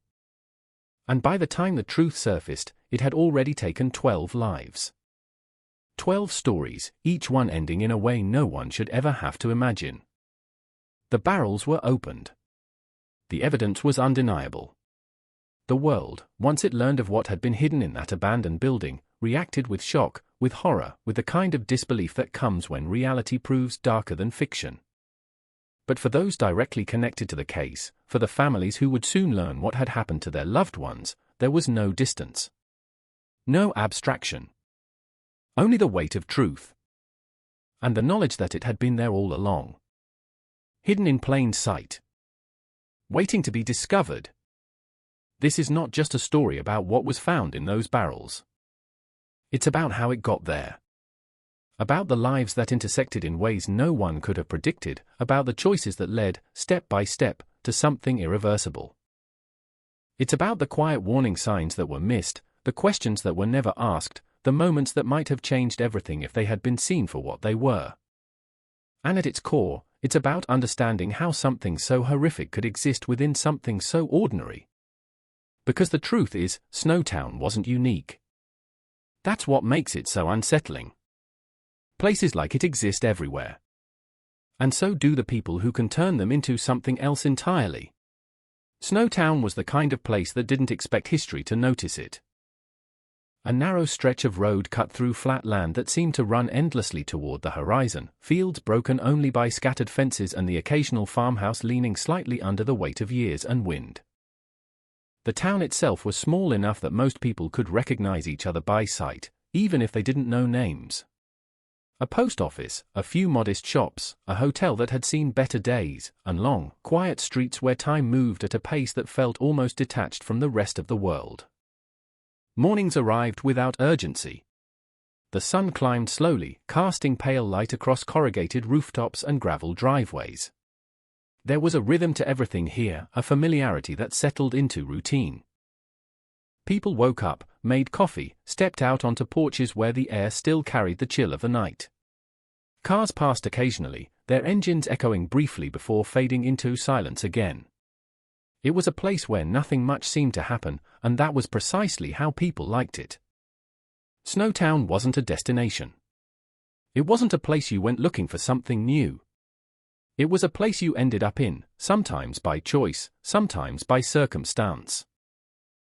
And by the time the truth surfaced, it had already taken 12 lives. 12 stories, each one ending in a way no one should ever have to imagine. The barrels were opened. The evidence was undeniable. The world, once it learned of what had been hidden in that abandoned building, reacted with shock, with horror, with the kind of disbelief that comes when reality proves darker than fiction. But for those directly connected to the case, for the families who would soon learn what had happened to their loved ones, there was no distance. No abstraction. Only the weight of truth. And the knowledge that it had been there all along. Hidden in plain sight. Waiting to be discovered. This is not just a story about what was found in those barrels. It's about how it got there. About the lives that intersected in ways no one could have predicted, about the choices that led, step by step, to something irreversible. It's about the quiet warning signs that were missed, the questions that were never asked, the moments that might have changed everything if they had been seen for what they were. And at its core, it's about understanding how something so horrific could exist within something so ordinary. Because the truth is, Snowtown wasn't unique. That's what makes it so unsettling. Places like it exist everywhere. And so do the people who can turn them into something else entirely. Snowtown was the kind of place that didn't expect history to notice it. A narrow stretch of road cut through flat land that seemed to run endlessly toward the horizon, fields broken only by scattered fences and the occasional farmhouse leaning slightly under the weight of years and wind. The town itself was small enough that most people could recognize each other by sight, even if they didn't know names. A post office, a few modest shops, a hotel that had seen better days, and long, quiet streets where time moved at a pace that felt almost detached from the rest of the world. Mornings arrived without urgency. The sun climbed slowly, casting pale light across corrugated rooftops and gravel driveways. There was a rhythm to everything here, a familiarity that settled into routine. People woke up, made coffee, stepped out onto porches where the air still carried the chill of the night. Cars passed occasionally, their engines echoing briefly before fading into silence again. It was a place where nothing much seemed to happen, and that was precisely how people liked it. Snowtown wasn't a destination. It wasn't a place you went looking for something new. It was a place you ended up in, sometimes by choice, sometimes by circumstance.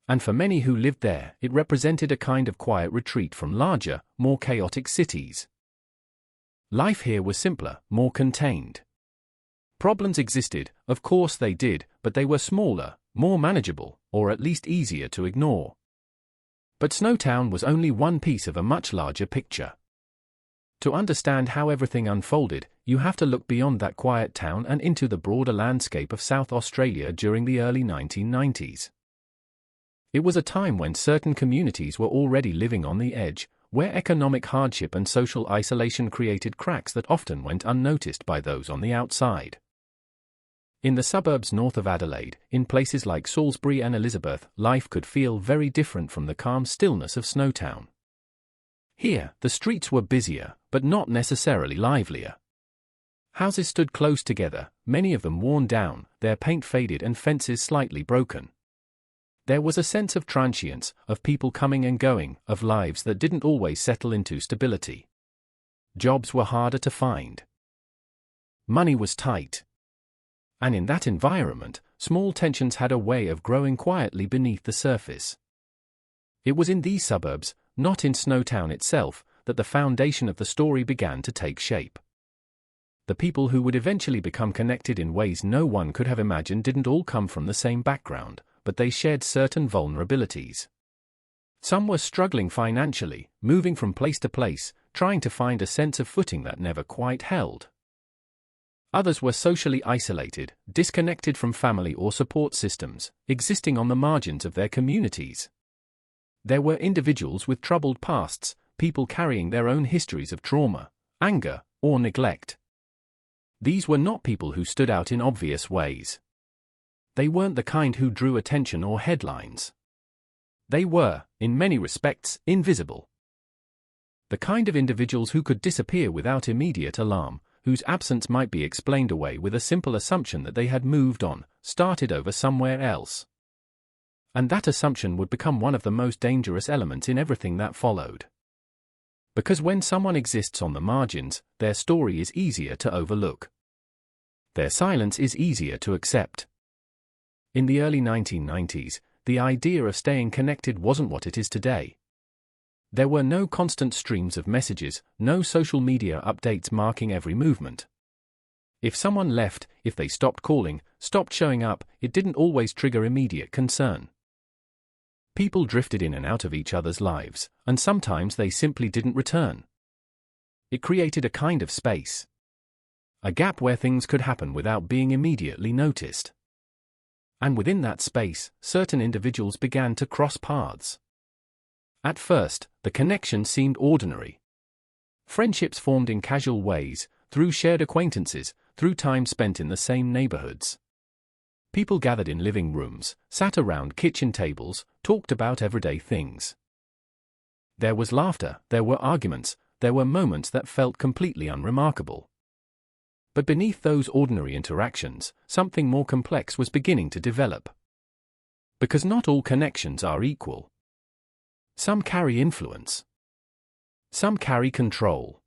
And for many who lived there, it represented a kind of quiet retreat from larger, more chaotic cities. Life here was simpler, more contained. Problems existed, of course they did, but they were smaller, more manageable, or at least easier to ignore. But Snowtown was only one piece of a much larger picture. To understand how everything unfolded, you have to look beyond that quiet town and into the broader landscape of South Australia during the early 1990s. It was a time when certain communities were already living on the edge, where economic hardship and social isolation created cracks that often went unnoticed by those on the outside. In the suburbs north of Adelaide, in places like Salisbury and Elizabeth, life could feel very different from the calm stillness of Snowtown. Here, the streets were busier, but not necessarily livelier. Houses stood close together, many of them worn down, their paint faded and fences slightly broken. There was a sense of transience, of people coming and going, of lives that didn't always settle into stability. Jobs were harder to find. Money was tight. And in that environment, small tensions had a way of growing quietly beneath the surface. It was in these suburbs, not in Snowtown itself, that the foundation of the story began to take shape. The people who would eventually become connected in ways no one could have imagined didn't all come from the same background, but they shared certain vulnerabilities. Some were struggling financially, moving from place to place, trying to find a sense of footing that never quite held. Others were socially isolated, disconnected from family or support systems, existing on the margins of their communities. There were individuals with troubled pasts, people carrying their own histories of trauma, anger, or neglect. These were not people who stood out in obvious ways. They weren't the kind who drew attention or headlines. They were, in many respects, invisible. The kind of individuals who could disappear without immediate alarm, whose absence might be explained away with a simple assumption that they had moved on, started over somewhere else. And that assumption would become one of the most dangerous elements in everything that followed. Because when someone exists on the margins, their story is easier to overlook. Their silence is easier to accept. In the early 1990s, the idea of staying connected wasn't what it is today. There were no constant streams of messages, no social media updates marking every movement. If someone left, if they stopped calling, stopped showing up, it didn't always trigger immediate concern. People drifted in and out of each other's lives, and sometimes they simply didn't return. It created a kind of space. A gap where things could happen without being immediately noticed. And within that space, certain individuals began to cross paths. At first, the connection seemed ordinary. Friendships formed in casual ways, through shared acquaintances, through time spent in the same neighborhoods. People gathered in living rooms, sat around kitchen tables, talked about everyday things. There was laughter, there were arguments, there were moments that felt completely unremarkable. But beneath those ordinary interactions, something more complex was beginning to develop. Because not all connections are equal. Some carry influence. Some carry control.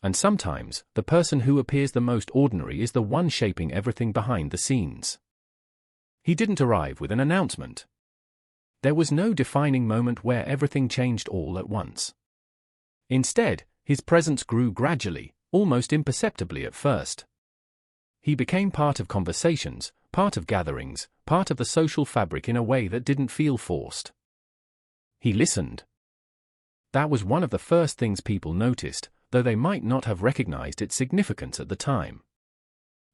And sometimes, the person who appears the most ordinary is the one shaping everything behind the scenes. He didn't arrive with an announcement. There was no defining moment where everything changed all at once. Instead, his presence grew gradually, almost imperceptibly at first. He became part of conversations, part of gatherings, part of the social fabric in a way that didn't feel forced. He listened. That was one of the first things people noticed, though they might not have recognized its significance at the time.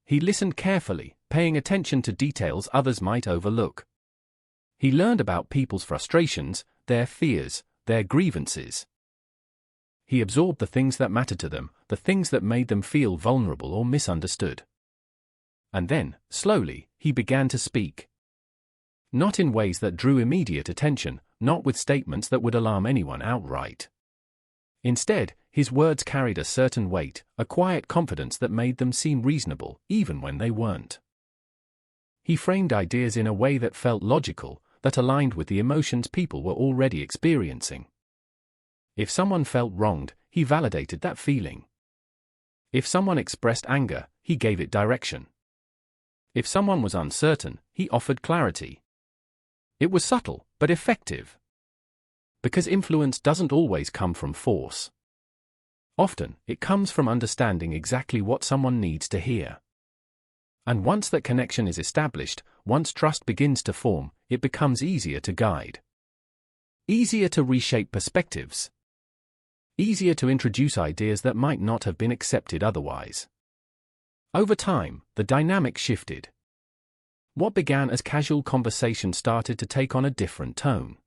He listened carefully, paying attention to details others might overlook. He learned about people's frustrations, their fears, their grievances. He absorbed the things that mattered to them, the things that made them feel vulnerable or misunderstood. And then, slowly, he began to speak. Not in ways that drew immediate attention, not with statements that would alarm anyone outright. Instead, his words carried a certain weight, a quiet confidence that made them seem reasonable, even when they weren't. He framed ideas in a way that felt logical, that aligned with the emotions people were already experiencing. If someone felt wronged, he validated that feeling. If someone expressed anger, he gave it direction. If someone was uncertain, he offered clarity. It was subtle, but effective. Because influence doesn't always come from force. Often, it comes from understanding exactly what someone needs to hear. And once that connection is established, once trust begins to form, it becomes easier to guide. Easier to reshape perspectives. Easier to introduce ideas that might not have been accepted otherwise. Over time, the dynamic shifted. What began as casual conversation started to take on a different tone.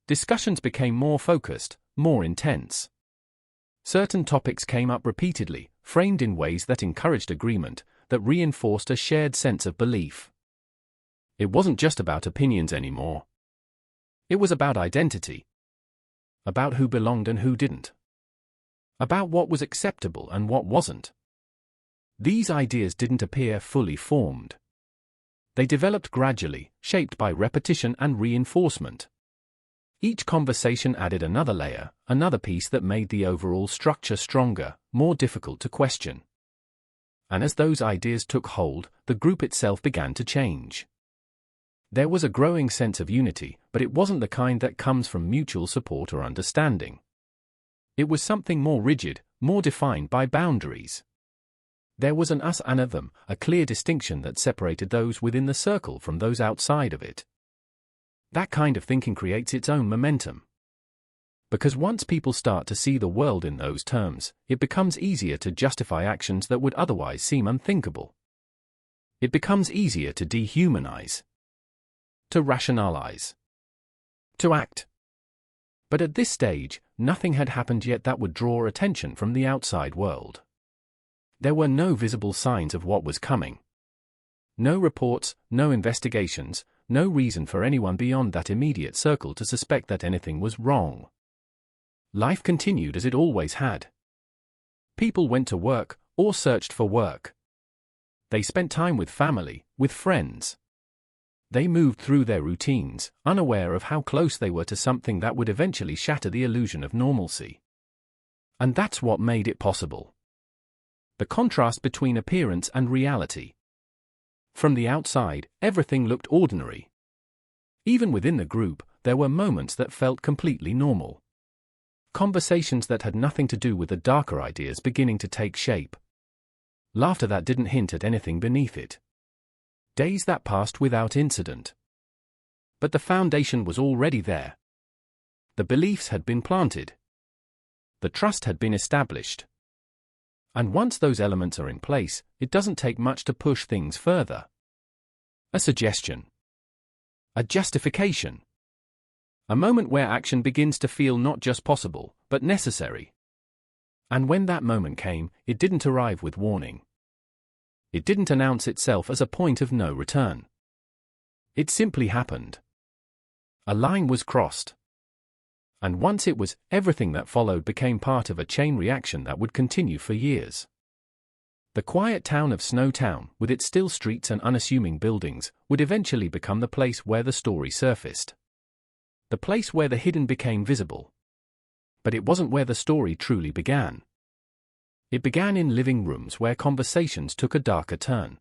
Discussions became more focused, more intense. Certain topics came up repeatedly, framed in ways that encouraged agreement, that reinforced a shared sense of belief. It wasn't just about opinions anymore. It was about identity. About who belonged and who didn't. About what was acceptable and what wasn't. These ideas didn't appear fully formed. They developed gradually, shaped by repetition and reinforcement. Each conversation added another layer, another piece that made the overall structure stronger, more difficult to question. And as those ideas took hold, the group itself began to change. There was a growing sense of unity, but it wasn't the kind that comes from mutual support or understanding. It was something more rigid, more defined by boundaries. There was an us and a them, a clear distinction that separated those within the circle from those outside of it. That kind of thinking creates its own momentum. Because once people start to see the world in those terms, it becomes easier to justify actions that would otherwise seem unthinkable. It becomes easier to dehumanize. To rationalize. To act. But at this stage, nothing had happened yet that would draw attention from the outside world. There were no visible signs of what was coming. No reports, no investigations, no reason for anyone beyond that immediate circle to suspect that anything was wrong. Life continued as it always had. People went to work, or searched for work. They spent time with family, with friends. They moved through their routines, unaware of how close they were to something that would eventually shatter the illusion of normalcy. And that's what made it possible. The contrast between appearance and reality. From the outside, everything looked ordinary. Even within the group, there were moments that felt completely normal. Conversations that had nothing to do with the darker ideas beginning to take shape. Laughter that didn't hint at anything beneath it. Days that passed without incident. But the foundation was already there. The beliefs had been planted. The trust had been established. And once those elements are in place, it doesn't take much to push things further. A suggestion. A justification. A moment where action begins to feel not just possible, but necessary. And when that moment came, it didn't arrive with warning. It didn't announce itself as a point of no return. It simply happened. A line was crossed. And once it was, everything that followed became part of a chain reaction that would continue for years. The quiet town of Snowtown, with its still streets and unassuming buildings, would eventually become the place where the story surfaced. The place where the hidden became visible. But it wasn't where the story truly began. It began in living rooms where conversations took a darker turn.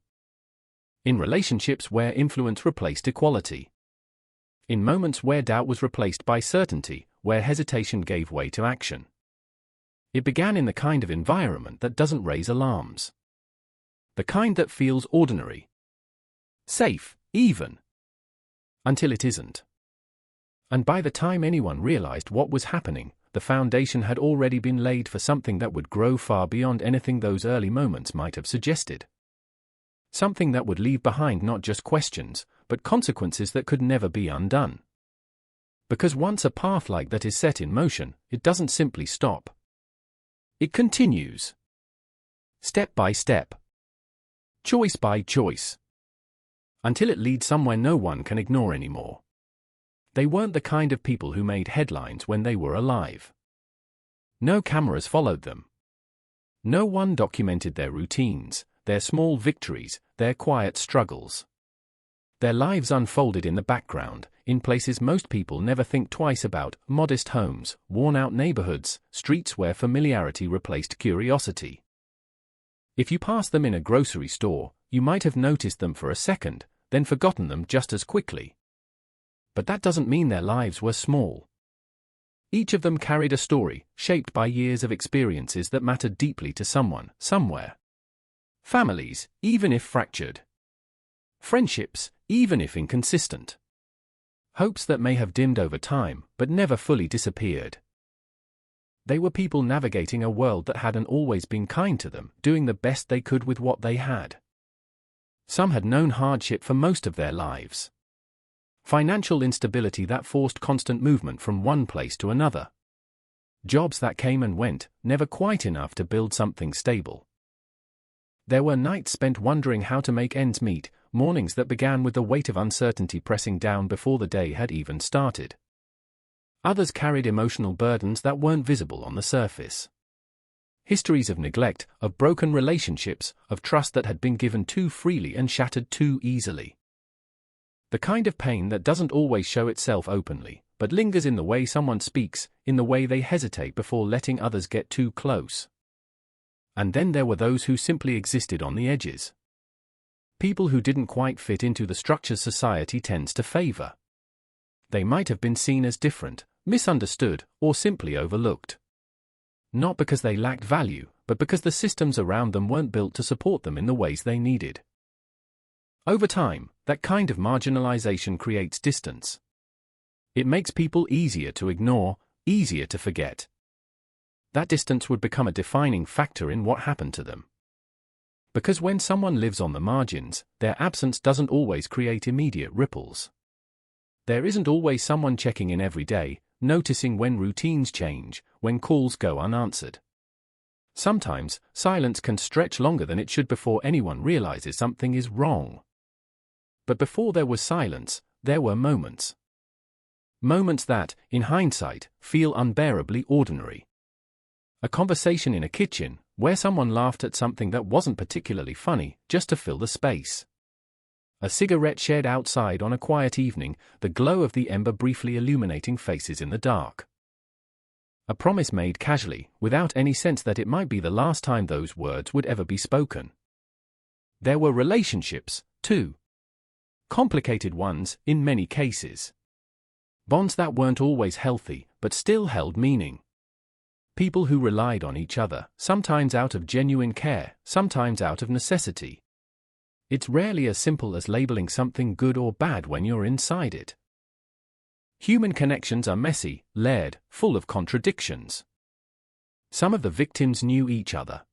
In relationships where influence replaced equality. In moments where doubt was replaced by certainty, where hesitation gave way to action. It began in the kind of environment that doesn't raise alarms. The kind that feels ordinary. Safe, even. Until it isn't. And by the time anyone realized what was happening, the foundation had already been laid for something that would grow far beyond anything those early moments might have suggested. Something that would leave behind not just questions, but consequences that could never be undone. Because once a path like that is set in motion, it doesn't simply stop. It continues. Step by step. Choice by choice. Until it leads somewhere no one can ignore anymore. They weren't the kind of people who made headlines when they were alive. No cameras followed them. No one documented their routines, their small victories, their quiet struggles. Their lives unfolded in the background, in places most people never think twice about: modest homes, worn-out neighborhoods, streets where familiarity replaced curiosity. If you passed them in a grocery store, you might have noticed them for a second, then forgotten them just as quickly. But that doesn't mean their lives were small. Each of them carried a story, shaped by years of experiences that mattered deeply to someone, somewhere. Families, even if fractured. Friendships, even if inconsistent. Hopes that may have dimmed over time, but never fully disappeared. They were people navigating a world that hadn't always been kind to them, doing the best they could with what they had. Some had known hardship for most of their lives. Financial instability that forced constant movement from one place to another. Jobs that came and went, never quite enough to build something stable. There were nights spent wondering how to make ends meet, mornings that began with the weight of uncertainty pressing down before the day had even started. Others carried emotional burdens that weren't visible on the surface. Histories of neglect, of broken relationships, of trust that had been given too freely and shattered too easily. The kind of pain that doesn't always show itself openly, but lingers in the way someone speaks, in the way they hesitate before letting others get too close. And then there were those who simply existed on the edges. People who didn't quite fit into the structures society tends to favor. They might have been seen as different, misunderstood, or simply overlooked. Not because they lacked value, but because the systems around them weren't built to support them in the ways they needed. Over time, that kind of marginalization creates distance. It makes people easier to ignore, easier to forget. That distance would become a defining factor in what happened to them. Because when someone lives on the margins, their absence doesn't always create immediate ripples. There isn't always someone checking in every day, noticing when routines change, when calls go unanswered. Sometimes, silence can stretch longer than it should before anyone realizes something is wrong. But before there was silence, there were moments. Moments that, in hindsight, feel unbearably ordinary. A conversation in a kitchen, where someone laughed at something that wasn't particularly funny, just to fill the space. A cigarette shared outside on a quiet evening, the glow of the ember briefly illuminating faces in the dark. A promise made casually, without any sense that it might be the last time those words would ever be spoken. There were relationships, too. Complicated ones, in many cases. Bonds that weren't always healthy, but still held meaning. People who relied on each other, sometimes out of genuine care, sometimes out of necessity. It's rarely as simple as labeling something good or bad when you're inside it. Human connections are messy, layered, full of contradictions. Some of the victims knew each other.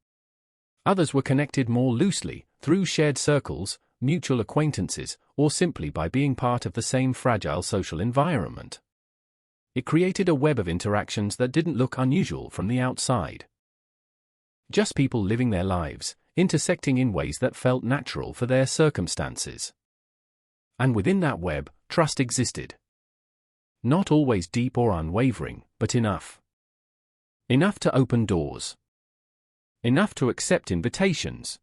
Others were connected more loosely, through shared circles, mutual acquaintances, or simply by being part of the same fragile social environment. It created a web of interactions that didn't look unusual from the outside. Just people living their lives, intersecting in ways that felt natural for their circumstances. And within that web, trust existed. Not always deep or unwavering, but enough. Enough to open doors. Enough to accept invitations,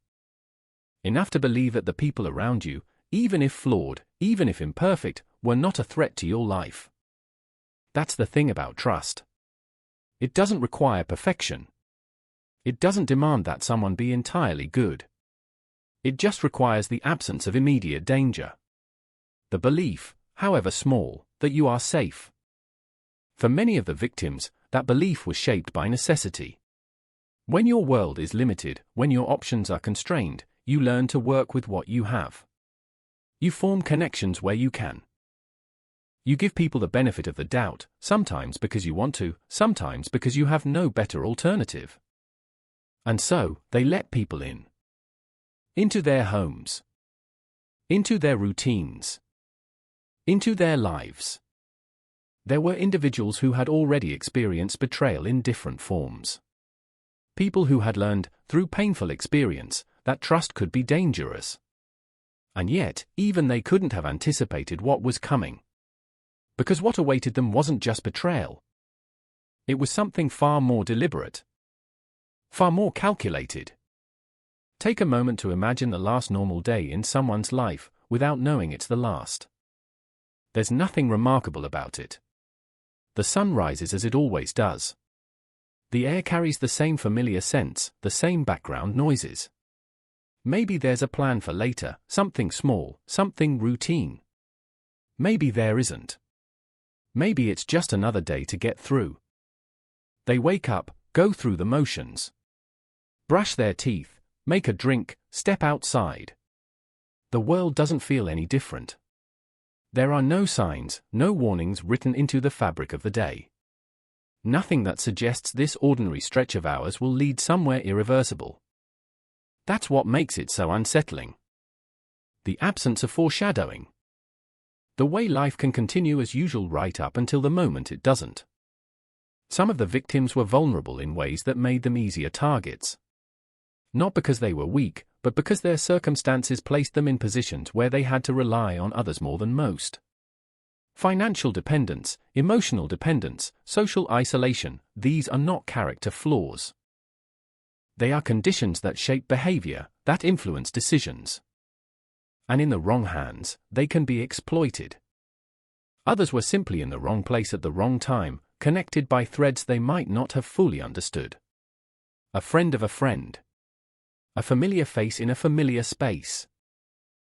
Enough to believe that the people around you, even if flawed, even if imperfect, were not a threat to your life. That's the thing about trust. It doesn't require perfection. It doesn't demand that someone be entirely good. It just requires the absence of immediate danger. The belief, however small, that you are safe. For many of the victims, that belief was shaped by necessity. When your world is limited, when your options are constrained, you learn to work with what you have. You form connections where you can. You give people the benefit of the doubt, sometimes because you want to, sometimes because you have no better alternative. And so, they let people in. Into their homes. Into their routines. Into their lives. There were individuals who had already experienced betrayal in different forms. People who had learned, through painful experience, that trust could be dangerous. And yet, even they couldn't have anticipated what was coming. Because what awaited them wasn't just betrayal. It was something far more deliberate. Far more calculated. Take a moment to imagine the last normal day in someone's life, without knowing it's the last. There's nothing remarkable about it. The sun rises as it always does. The air carries the same familiar scents, the same background noises. Maybe there's a plan for later, something small, something routine. Maybe there isn't. Maybe it's just another day to get through. They wake up, go through the motions. Brush their teeth, make a drink, step outside. The world doesn't feel any different. There are no signs, no warnings written into the fabric of the day. Nothing that suggests this ordinary stretch of hours will lead somewhere irreversible. That's what makes it so unsettling. The absence of foreshadowing. The way life can continue as usual right up until the moment it doesn't. Some of the victims were vulnerable in ways that made them easier targets. Not because they were weak, but because their circumstances placed them in positions where they had to rely on others more than most. Financial dependence, emotional dependence, social isolation, these are not character flaws. They are conditions that shape behavior, that influence decisions. And in the wrong hands, they can be exploited. Others were simply in the wrong place at the wrong time, connected by threads they might not have fully understood. A friend of a friend. A familiar face in a familiar space.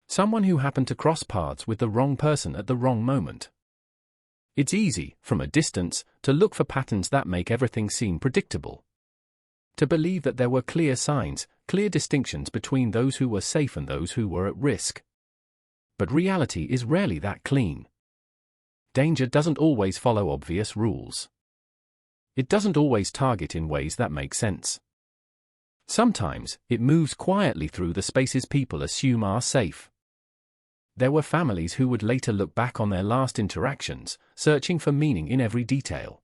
Someone who happened to cross paths with the wrong person at the wrong moment. It's easy, from a distance, to look for patterns that make everything seem predictable. To believe that there were clear signs, clear distinctions between those who were safe and those who were at risk. But reality is rarely that clean. Danger doesn't always follow obvious rules. It doesn't always target in ways that make sense. Sometimes, it moves quietly through the spaces people assume are safe. There were families who would later look back on their last interactions, searching for meaning in every detail.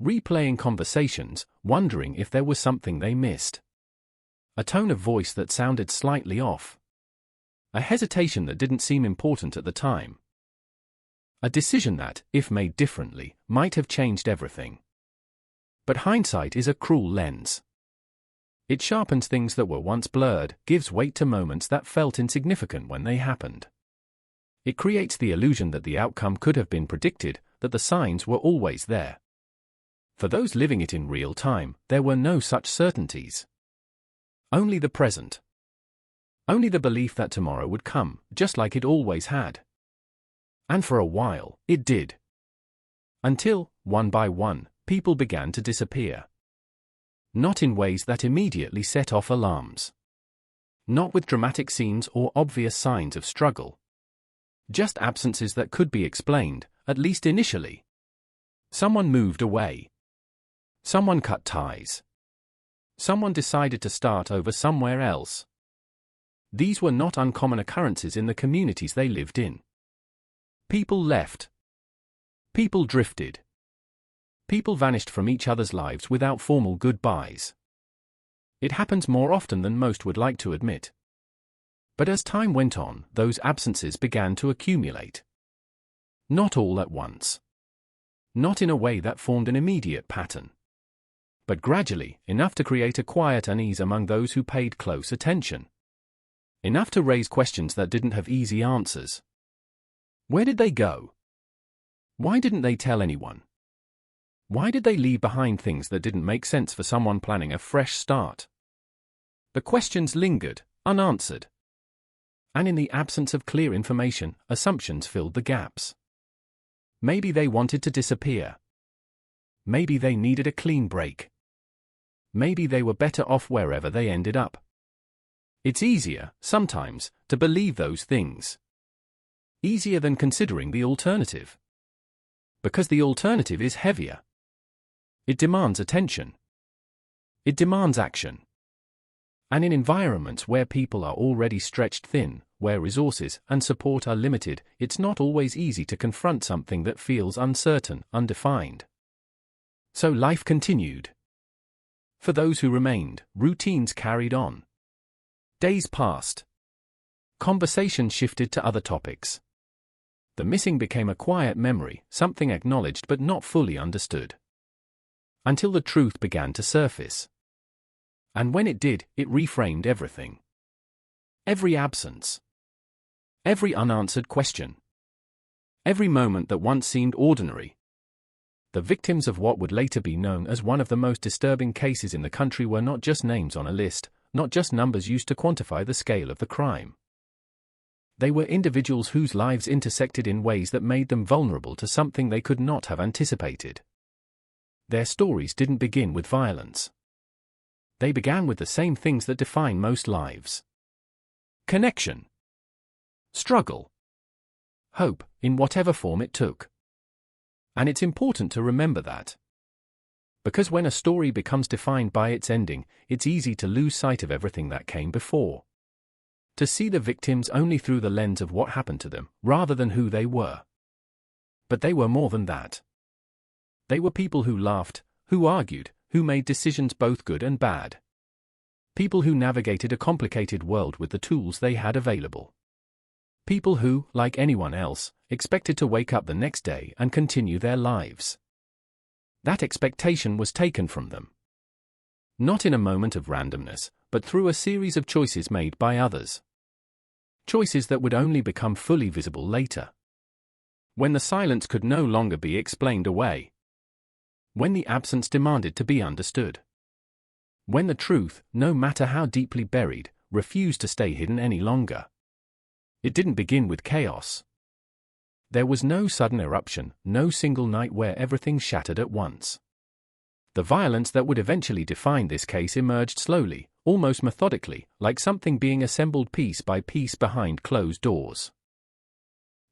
Replaying conversations, wondering if there was something they missed. A tone of voice that sounded slightly off. A hesitation that didn't seem important at the time. A decision that, if made differently, might have changed everything. But hindsight is a cruel lens. It sharpens things that were once blurred, gives weight to moments that felt insignificant when they happened. It creates the illusion that the outcome could have been predicted, that the signs were always there. For those living it in real time, there were no such certainties. Only the present. Only the belief that tomorrow would come, just like it always had. And for a while, it did. Until, one by one, people began to disappear. Not in ways that immediately set off alarms. Not with dramatic scenes or obvious signs of struggle. Just absences that could be explained, at least initially. Someone moved away. Someone cut ties. Someone decided to start over somewhere else. These were not uncommon occurrences in the communities they lived in. People left. People drifted. People vanished from each other's lives without formal goodbyes. It happens more often than most would like to admit. But as time went on, those absences began to accumulate. Not all at once. Not in a way that formed an immediate pattern. But gradually, enough to create a quiet unease among those who paid close attention. Enough to raise questions that didn't have easy answers. Where did they go? Why didn't they tell anyone? Why did they leave behind things that didn't make sense for someone planning a fresh start? The questions lingered, unanswered. And in the absence of clear information, assumptions filled the gaps. Maybe they wanted to disappear. Maybe they needed a clean break. Maybe they were better off wherever they ended up. It's easier, sometimes, to believe those things. Easier than considering the alternative. Because the alternative is heavier. It demands attention. It demands action. And in environments where people are already stretched thin, where resources and support are limited, it's not always easy to confront something that feels uncertain, undefined. So life continued. For those who remained, routines carried on. Days passed. Conversation shifted to other topics. The missing became a quiet memory, something acknowledged but not fully understood. Until the truth began to surface. And when it did, it reframed everything. Every absence. Every unanswered question. Every moment that once seemed ordinary. The victims of what would later be known as one of the most disturbing cases in the country were not just names on a list, not just numbers used to quantify the scale of the crime. They were individuals whose lives intersected in ways that made them vulnerable to something they could not have anticipated. Their stories didn't begin with violence. They began with the same things that define most lives. Connection. Struggle. Hope, in whatever form it took. And it's important to remember that. Because when a story becomes defined by its ending, it's easy to lose sight of everything that came before. To see the victims only through the lens of what happened to them, rather than who they were. But they were more than that. They were people who laughed, who argued, who made decisions both good and bad. People who navigated a complicated world with the tools they had available. People who, like anyone else, expected to wake up the next day and continue their lives. That expectation was taken from them. Not in a moment of randomness, but through a series of choices made by others. Choices that would only become fully visible later. When the silence could no longer be explained away. When the absence demanded to be understood. When the truth, no matter how deeply buried, refused to stay hidden any longer. It didn't begin with chaos. There was no sudden eruption, no single night where everything shattered at once. The violence that would eventually define this case emerged slowly, almost methodically, like something being assembled piece by piece behind closed doors.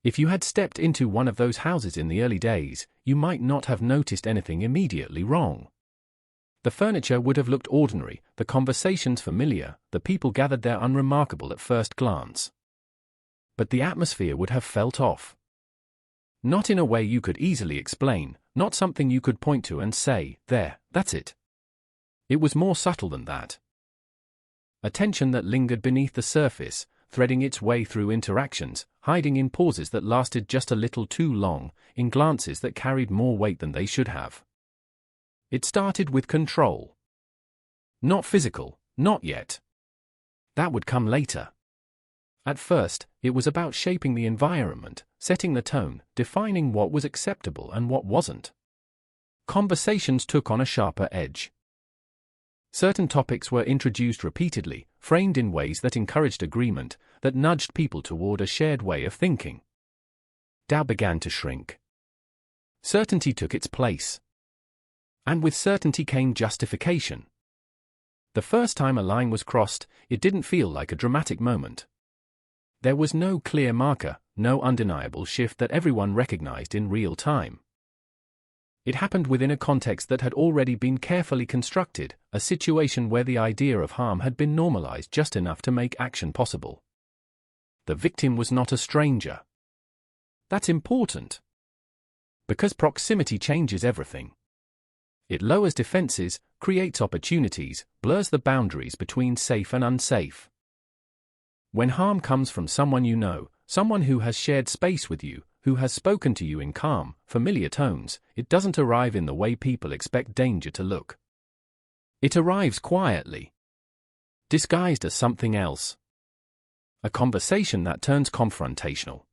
If you had stepped into one of those houses in the early days, you might not have noticed anything immediately wrong. The furniture would have looked ordinary, the conversations familiar, the people gathered there unremarkable at first glance. But the atmosphere would have felt off. Not in a way you could easily explain, not something you could point to and say, there, that's it. It was more subtle than that. A tension that lingered beneath the surface, threading its way through interactions, hiding in pauses that lasted just a little too long, in glances that carried more weight than they should have. It started with control. Not physical, not yet. That would come later. At first, it was about shaping the environment, setting the tone, defining what was acceptable and what wasn't. Conversations took on a sharper edge. Certain topics were introduced repeatedly, framed in ways that encouraged agreement, that nudged people toward a shared way of thinking. Doubt began to shrink. Certainty took its place. And with certainty came justification. The first time a line was crossed, it didn't feel like a dramatic moment. There was no clear marker, no undeniable shift that everyone recognized in real time. It happened within a context that had already been carefully constructed, a situation where the idea of harm had been normalized just enough to make action possible. The victim was not a stranger. That's important. Because proximity changes everything. It lowers defenses, creates opportunities, blurs the boundaries between safe and unsafe. When harm comes from someone you know, someone who has shared space with you, who has spoken to you in calm, familiar tones, it doesn't arrive in the way people expect danger to look. It arrives quietly, disguised as something else. A conversation that turns confrontational.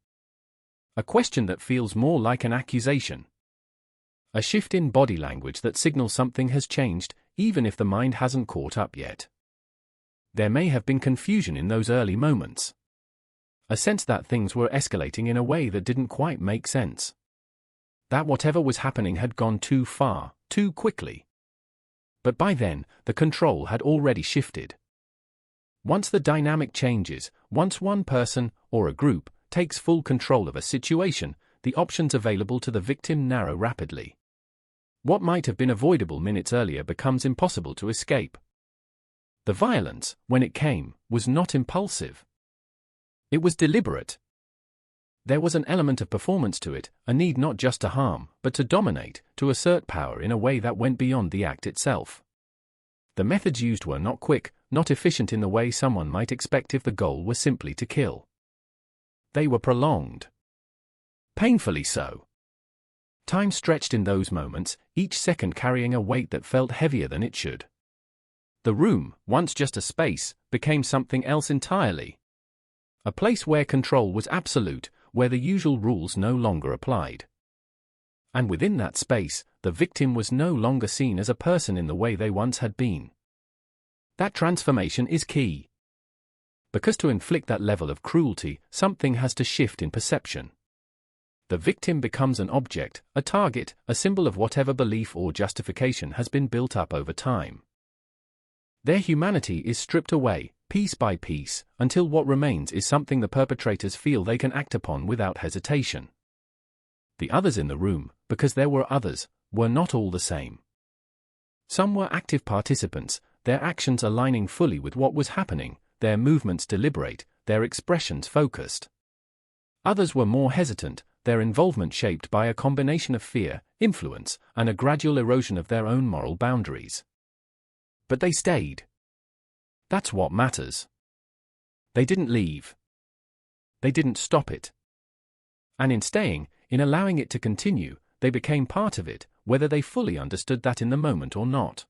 A question that feels more like an accusation. A shift in body language that signals something has changed, even if the mind hasn't caught up yet. There may have been confusion in those early moments. A sense that things were escalating in a way that didn't quite make sense. That whatever was happening had gone too far, too quickly. But by then, the control had already shifted. Once the dynamic changes, once one person, or a group, takes full control of a situation, the options available to the victim narrow rapidly. What might have been avoidable minutes earlier becomes impossible to escape. The violence, when it came, was not impulsive. It was deliberate. There was an element of performance to it, a need not just to harm, but to dominate, to assert power in a way that went beyond the act itself. The methods used were not quick, not efficient in the way someone might expect if the goal was simply to kill. They were prolonged. Painfully so. Time stretched in those moments, each second carrying a weight that felt heavier than it should. The room, once just a space, became something else entirely. A place where control was absolute, where the usual rules no longer applied. And within that space, the victim was no longer seen as a person in the way they once had been. That transformation is key. Because to inflict that level of cruelty, something has to shift in perception. The victim becomes an object, a target, a symbol of whatever belief or justification has been built up over time. Their humanity is stripped away, piece by piece, until what remains is something the perpetrators feel they can act upon without hesitation. The others in the room, because there were others, were not all the same. Some were active participants, their actions aligning fully with what was happening, their movements deliberate, their expressions focused. Others were more hesitant, their involvement shaped by a combination of fear, influence, and a gradual erosion of their own moral boundaries. But they stayed. That's what matters. They didn't leave. They didn't stop it. And in staying, in allowing it to continue, they became part of it, whether they fully understood that in the moment or not.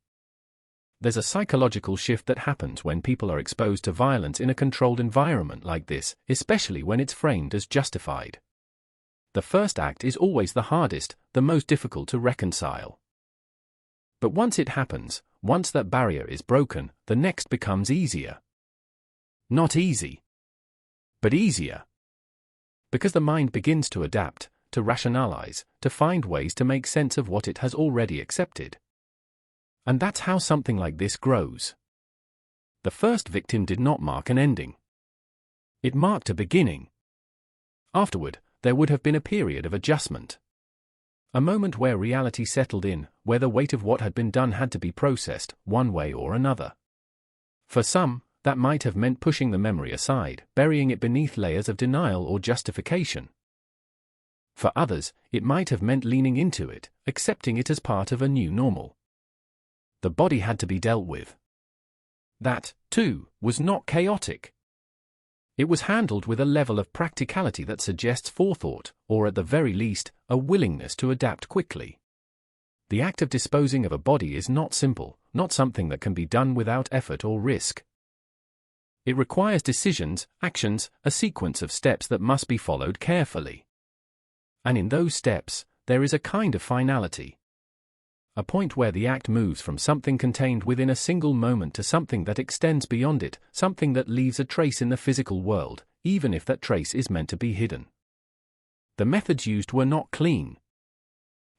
There's a psychological shift that happens when people are exposed to violence in a controlled environment like this, especially when it's framed as justified. The first act is always the hardest, the most difficult to reconcile. But once it happens, once that barrier is broken, the next becomes easier. Not easy, but easier. Because the mind begins to adapt, to rationalize, to find ways to make sense of what it has already accepted. And that's how something like this grows. The first victim did not mark an ending. It marked a beginning. Afterward, there would have been a period of adjustment. A moment where reality settled in, where the weight of what had been done had to be processed, one way or another. For some, that might have meant pushing the memory aside, burying it beneath layers of denial or justification. For others, it might have meant leaning into it, accepting it as part of a new normal. The body had to be dealt with. That, too, was not chaotic. It was handled with a level of practicality that suggests forethought, or at the very least, a willingness to adapt quickly. The act of disposing of a body is not simple, not something that can be done without effort or risk. It requires decisions, actions, a sequence of steps that must be followed carefully. And in those steps, there is a kind of finality. A point where the act moves from something contained within a single moment to something that extends beyond it, something that leaves a trace in the physical world, even if that trace is meant to be hidden. The methods used were not clean.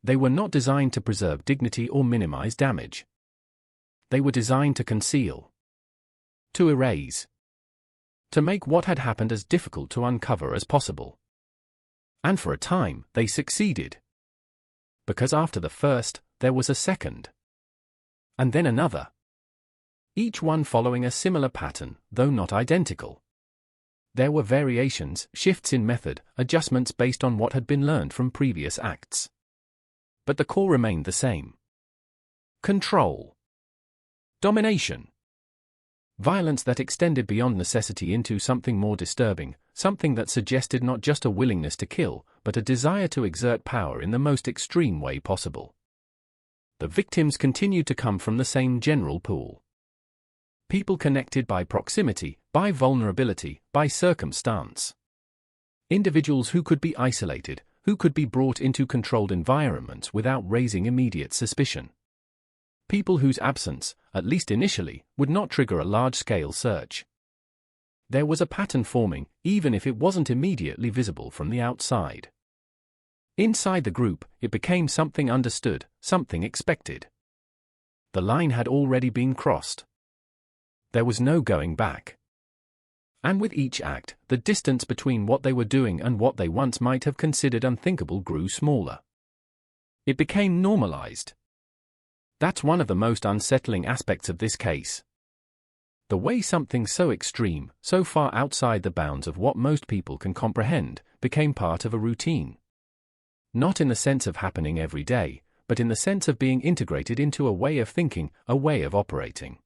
They were not designed to preserve dignity or minimize damage. They were designed to conceal, to erase, to make what had happened as difficult to uncover as possible. And for a time, they succeeded. Because after the first, there was a second. And then another. Each one following a similar pattern, though not identical. There were variations, shifts in method, adjustments based on what had been learned from previous acts. But the core remained the same. Control. Domination. Violence that extended beyond necessity into something more disturbing, something that suggested not just a willingness to kill, but a desire to exert power in the most extreme way possible. The victims continued to come from the same general pool. People connected by proximity, by vulnerability, by circumstance. Individuals who could be isolated, who could be brought into controlled environments without raising immediate suspicion. People whose absence, at least initially, would not trigger a large-scale search. There was a pattern forming, even if it wasn't immediately visible from the outside. Inside the group, it became something understood, something expected. The line had already been crossed. There was no going back. And with each act, the distance between what they were doing and what they once might have considered unthinkable grew smaller. It became normalized. That's one of the most unsettling aspects of this case. The way something so extreme, so far outside the bounds of what most people can comprehend, became part of a routine. Not in the sense of happening every day, but in the sense of being integrated into a way of thinking, a way of operating.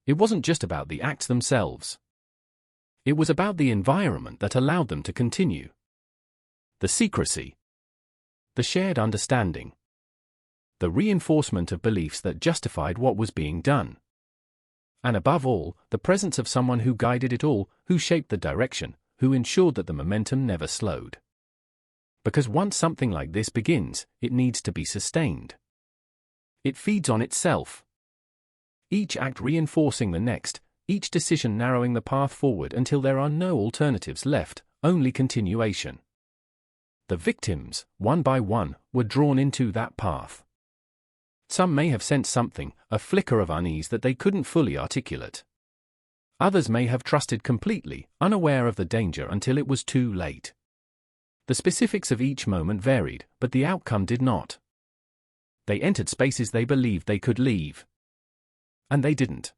It wasn't just about the acts themselves. It was about the environment that allowed them to continue. The secrecy. The shared understanding. The reinforcement of beliefs that justified what was being done. And above all, the presence of someone who guided it all, who shaped the direction, who ensured that the momentum never slowed. Because once something like this begins, it needs to be sustained. It feeds on itself. Each act reinforcing the next, each decision narrowing the path forward until there are no alternatives left, only continuation. The victims, one by one, were drawn into that path. Some may have sensed something, a flicker of unease that they couldn't fully articulate. Others may have trusted completely, unaware of the danger until it was too late. The specifics of each moment varied, but the outcome did not. They entered spaces they believed they could leave. And they didn't.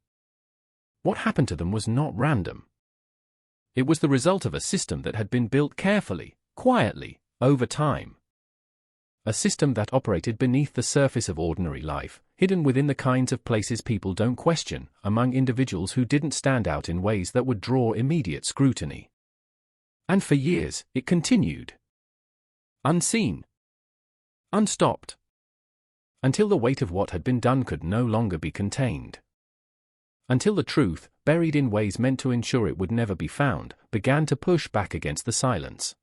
What happened to them was not random. It was the result of a system that had been built carefully, quietly, over time. A system that operated beneath the surface of ordinary life, hidden within the kinds of places people don't question, among individuals who didn't stand out in ways that would draw immediate scrutiny. And for years, it continued. Unseen. Unstopped. Until the weight of what had been done could no longer be contained. Until the truth, buried in ways meant to ensure it would never be found, began to push back against the silence.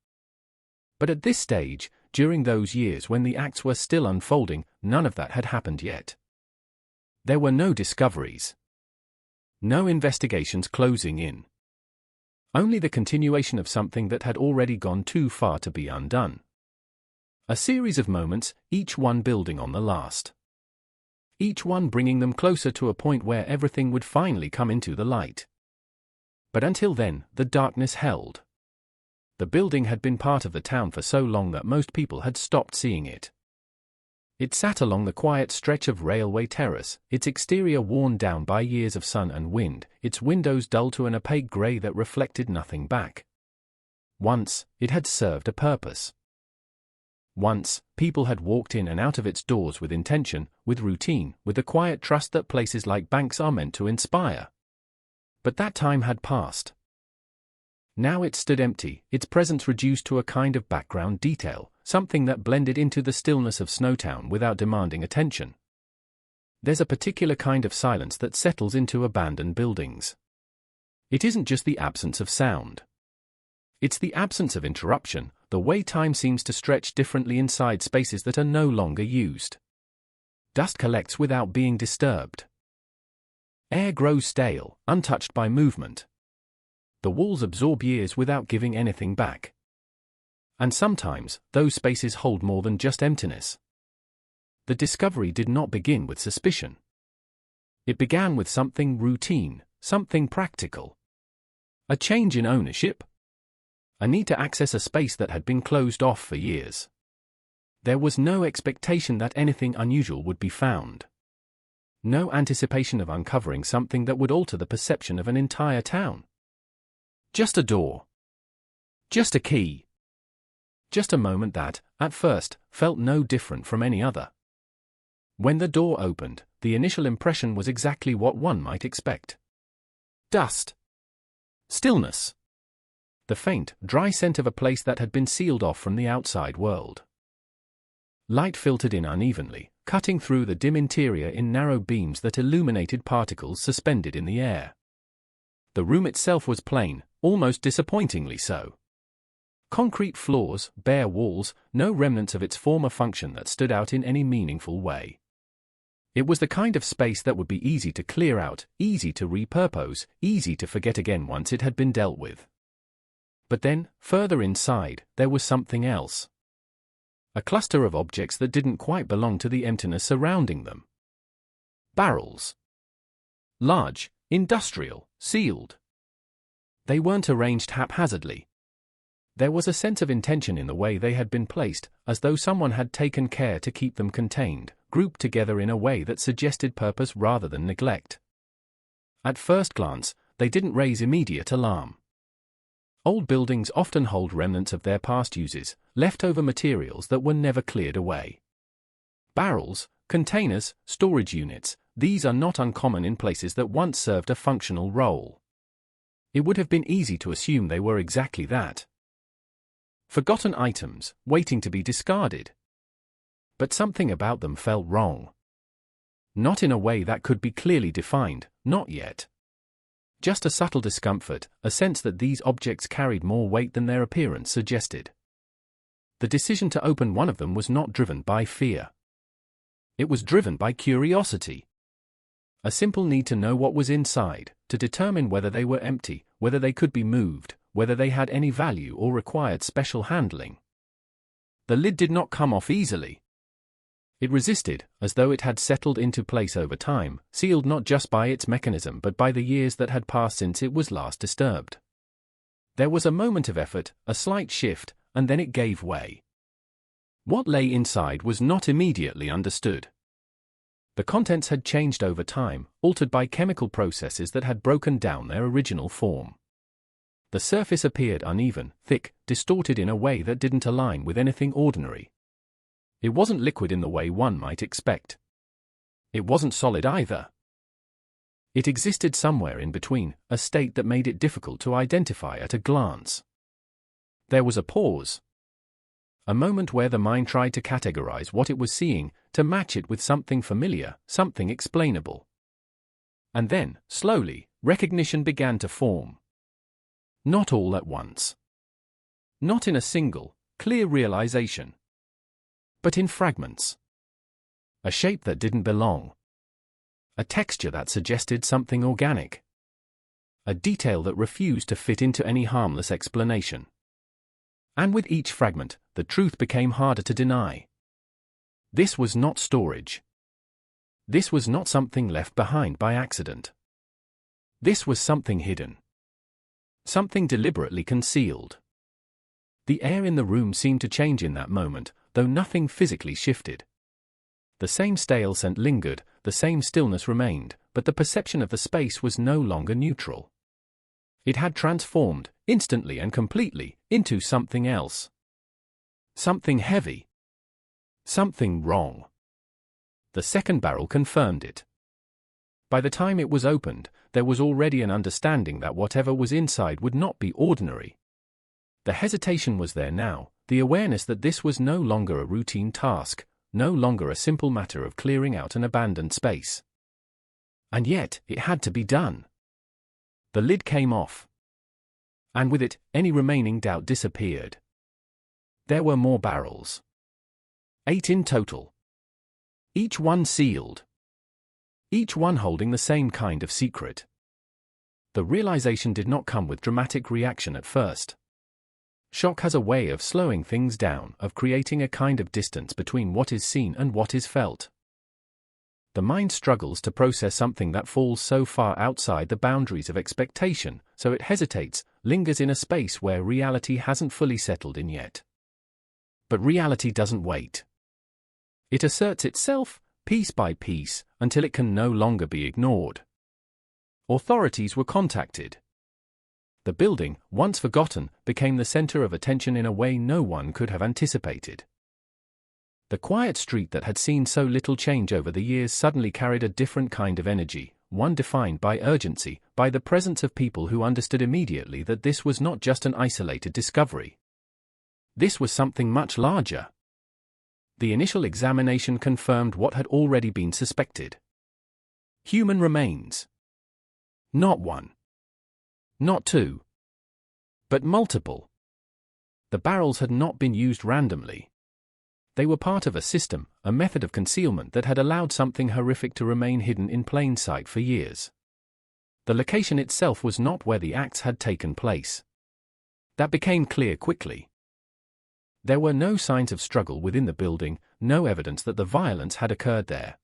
But at this stage, during those years when the acts were still unfolding, none of that had happened yet. There were no discoveries. No investigations closing in. Only the continuation of something that had already gone too far to be undone. A series of moments, each one building on the last. Each one bringing them closer to a point where everything would finally come into the light. But until then, the darkness held. The building had been part of the town for so long that most people had stopped seeing it. It sat along the quiet stretch of railway terrace, its exterior worn down by years of sun and wind, its windows dull to an opaque grey that reflected nothing back. Once, it had served a purpose. Once, people had walked in and out of its doors with intention, with routine, with the quiet trust that places like banks are meant to inspire. But that time had passed. Now it stood empty, its presence reduced to a kind of background detail, something that blended into the stillness of Snowtown without demanding attention. There's a particular kind of silence that settles into abandoned buildings. It isn't just the absence of sound. It's the absence of interruption, the way time seems to stretch differently inside spaces that are no longer used. Dust collects without being disturbed. Air grows stale, untouched by movement. The walls absorb years without giving anything back. And sometimes, those spaces hold more than just emptiness. The discovery did not begin with suspicion. It began with something routine, something practical. A change in ownership. A need to access a space that had been closed off for years. There was no expectation that anything unusual would be found. No anticipation of uncovering something that would alter the perception of an entire town. Just a door. Just a key. Just a moment that, at first, felt no different from any other. When the door opened, the initial impression was exactly what one might expect. Dust. Stillness. The faint, dry scent of a place that had been sealed off from the outside world. Light filtered in unevenly, cutting through the dim interior in narrow beams that illuminated particles suspended in the air. The room itself was plain, almost disappointingly so. Concrete floors, bare walls, no remnants of its former function that stood out in any meaningful way. It was the kind of space that would be easy to clear out, easy to repurpose, easy to forget again once it had been dealt with. But then, further inside, there was something else. A cluster of objects that didn't quite belong to the emptiness surrounding them. Barrels. Large, industrial, sealed. They weren't arranged haphazardly. There was a sense of intention in the way they had been placed, as though someone had taken care to keep them contained, grouped together in a way that suggested purpose rather than neglect. At first glance, they didn't raise immediate alarm. Old buildings often hold remnants of their past uses, leftover materials that were never cleared away. Barrels, containers, storage units, these are not uncommon in places that once served a functional role. It would have been easy to assume they were exactly that. Forgotten items, waiting to be discarded. But something about them felt wrong. Not in a way that could be clearly defined, not yet. Just a subtle discomfort, a sense that these objects carried more weight than their appearance suggested. The decision to open one of them was not driven by fear. It was driven by curiosity. A simple need to know what was inside, to determine whether they were empty, whether they could be moved, whether they had any value or required special handling. The lid did not come off easily. It resisted, as though it had settled into place over time, sealed not just by its mechanism but by the years that had passed since it was last disturbed. There was a moment of effort, a slight shift, and then it gave way. What lay inside was not immediately understood. The contents had changed over time, altered by chemical processes that had broken down their original form. The surface appeared uneven, thick, distorted in a way that didn't align with anything ordinary. It wasn't liquid in the way one might expect. It wasn't solid either. It existed somewhere in between, a state that made it difficult to identify at a glance. There was a pause. A moment where the mind tried to categorize what it was seeing, to match it with something familiar, something explainable. And then, slowly, recognition began to form. Not all at once. Not in a single, clear realization. But in fragments. A shape that didn't belong. A texture that suggested something organic. A detail that refused to fit into any harmless explanation. And with each fragment, the truth became harder to deny. This was not storage. This was not something left behind by accident. This was something hidden. Something deliberately concealed. The air in the room seemed to change in that moment, though nothing physically shifted. The same stale scent lingered, the same stillness remained, but the perception of the space was no longer neutral. It had transformed, instantly and completely, into something else. Something heavy. Something wrong. The second barrel confirmed it. By the time it was opened, there was already an understanding that whatever was inside would not be ordinary. The hesitation was there now, the awareness that this was no longer a routine task, no longer a simple matter of clearing out an abandoned space. And yet, it had to be done. The lid came off. And with it, any remaining doubt disappeared. There were more barrels. 8 in total. Each one sealed. Each one holding the same kind of secret. The realization did not come with dramatic reaction at first. Shock has a way of slowing things down, of creating a kind of distance between what is seen and what is felt. The mind struggles to process something that falls so far outside the boundaries of expectation, so it hesitates, lingers in a space where reality hasn't fully settled in yet. But reality doesn't wait. It asserts itself, piece by piece, until it can no longer be ignored. Authorities were contacted. The building, once forgotten, became the center of attention in a way no one could have anticipated. The quiet street that had seen so little change over the years suddenly carried a different kind of energy, one defined by urgency, by the presence of people who understood immediately that this was not just an isolated discovery. This was something much larger. The initial examination confirmed what had already been suspected. Human remains. Not one. Not two. But multiple. The barrels had not been used randomly. They were part of a system, a method of concealment that had allowed something horrific to remain hidden in plain sight for years. The location itself was not where the acts had taken place. That became clear quickly. There were no signs of struggle within the building, no evidence that the violence had occurred there.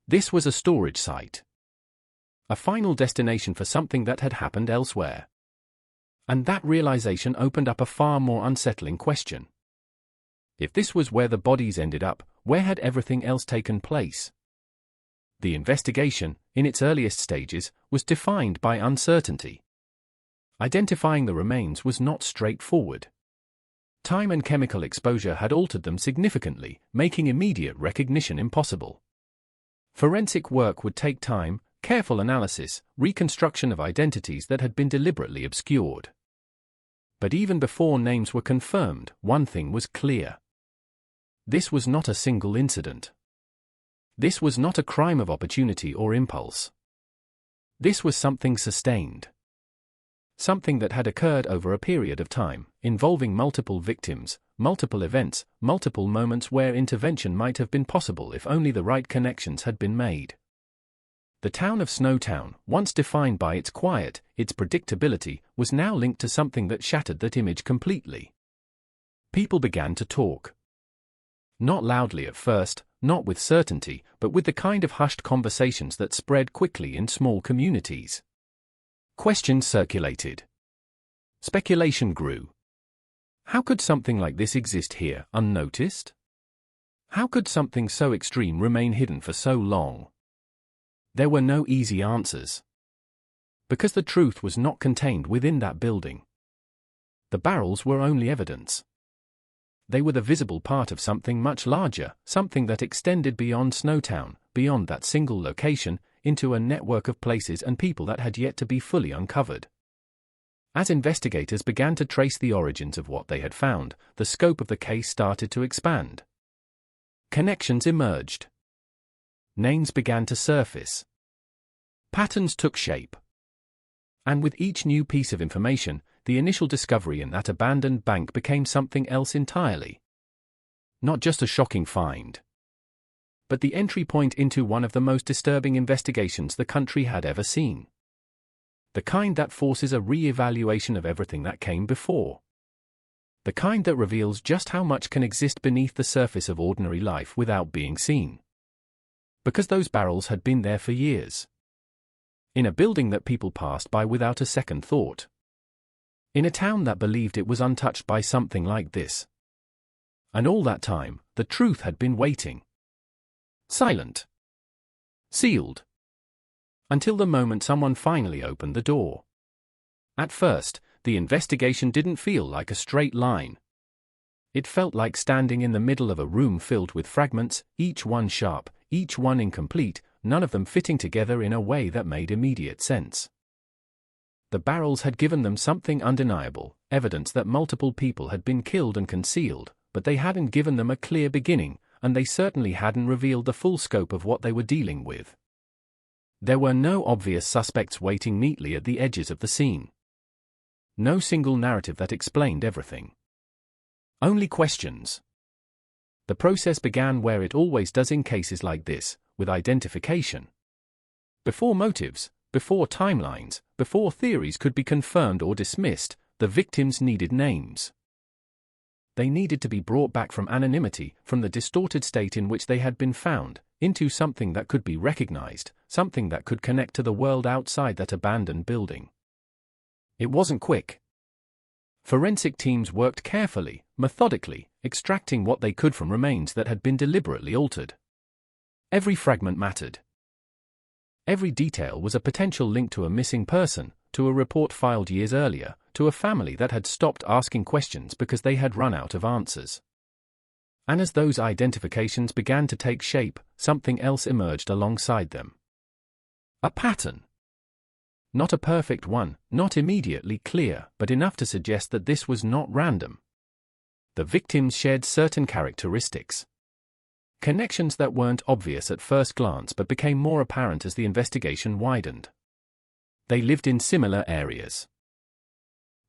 This was a storage site. A final destination for something that had happened elsewhere. And that realization opened up a far more unsettling question. If this was where the bodies ended up, where had everything else taken place? The investigation, in its earliest stages, was defined by uncertainty. Identifying the remains was not straightforward. Time and chemical exposure had altered them significantly, making immediate recognition impossible. Forensic work would take time, careful analysis, reconstruction of identities that had been deliberately obscured. But even before names were confirmed, one thing was clear. This was not a single incident. This was not a crime of opportunity or impulse. This was something sustained. Something that had occurred over a period of time, involving multiple victims, multiple events, multiple moments where intervention might have been possible if only the right connections had been made. The town of Snowtown, once defined by its quiet, its predictability, was now linked to something that shattered that image completely. People began to talk. Not loudly at first, not with certainty, but with the kind of hushed conversations that spread quickly in small communities. Questions circulated. Speculation grew. How could something like this exist here, unnoticed? How could something so extreme remain hidden for so long? There were no easy answers. Because the truth was not contained within that building. The barrels were only evidence. They were the visible part of something much larger, something that extended beyond Snowtown, beyond that single location, into a network of places and people that had yet to be fully uncovered. As investigators began to trace the origins of what they had found, the scope of the case started to expand. Connections emerged. Names began to surface. Patterns took shape. And with each new piece of information, the initial discovery in that abandoned bank became something else entirely. Not just a shocking find, but the entry point into one of the most disturbing investigations the country had ever seen. The kind that forces a re-evaluation of everything that came before. The kind that reveals just how much can exist beneath the surface of ordinary life without being seen. Because those barrels had been there for years. In a building that people passed by without a second thought. In a town that believed it was untouched by something like this. And all that time, the truth had been waiting. Silent. Sealed. Until the moment someone finally opened the door. At first, the investigation didn't feel like a straight line. It felt like standing in the middle of a room filled with fragments, each one sharp, each one incomplete, none of them fitting together in a way that made immediate sense. The barrels had given them something undeniable, evidence that multiple people had been killed and concealed, but they hadn't given them a clear beginning, and they certainly hadn't revealed the full scope of what they were dealing with. There were no obvious suspects waiting neatly at the edges of the scene. No single narrative that explained everything. Only questions. The process began where it always does in cases like this, with identification. Before motives, before timelines, before theories could be confirmed or dismissed, the victims needed names. They needed to be brought back from anonymity, from the distorted state in which they had been found, into something that could be recognized, something that could connect to the world outside that abandoned building. It wasn't quick. Forensic teams worked carefully, methodically, extracting what they could from remains that had been deliberately altered. Every fragment mattered. Every detail was a potential link to a missing person, to a report filed years earlier, to a family that had stopped asking questions because they had run out of answers. And as those identifications began to take shape, something else emerged alongside them. A pattern. Not a perfect one, not immediately clear, but enough to suggest that this was not random. The victims shared certain characteristics. Connections that weren't obvious at first glance but became more apparent as the investigation widened. They lived in similar areas.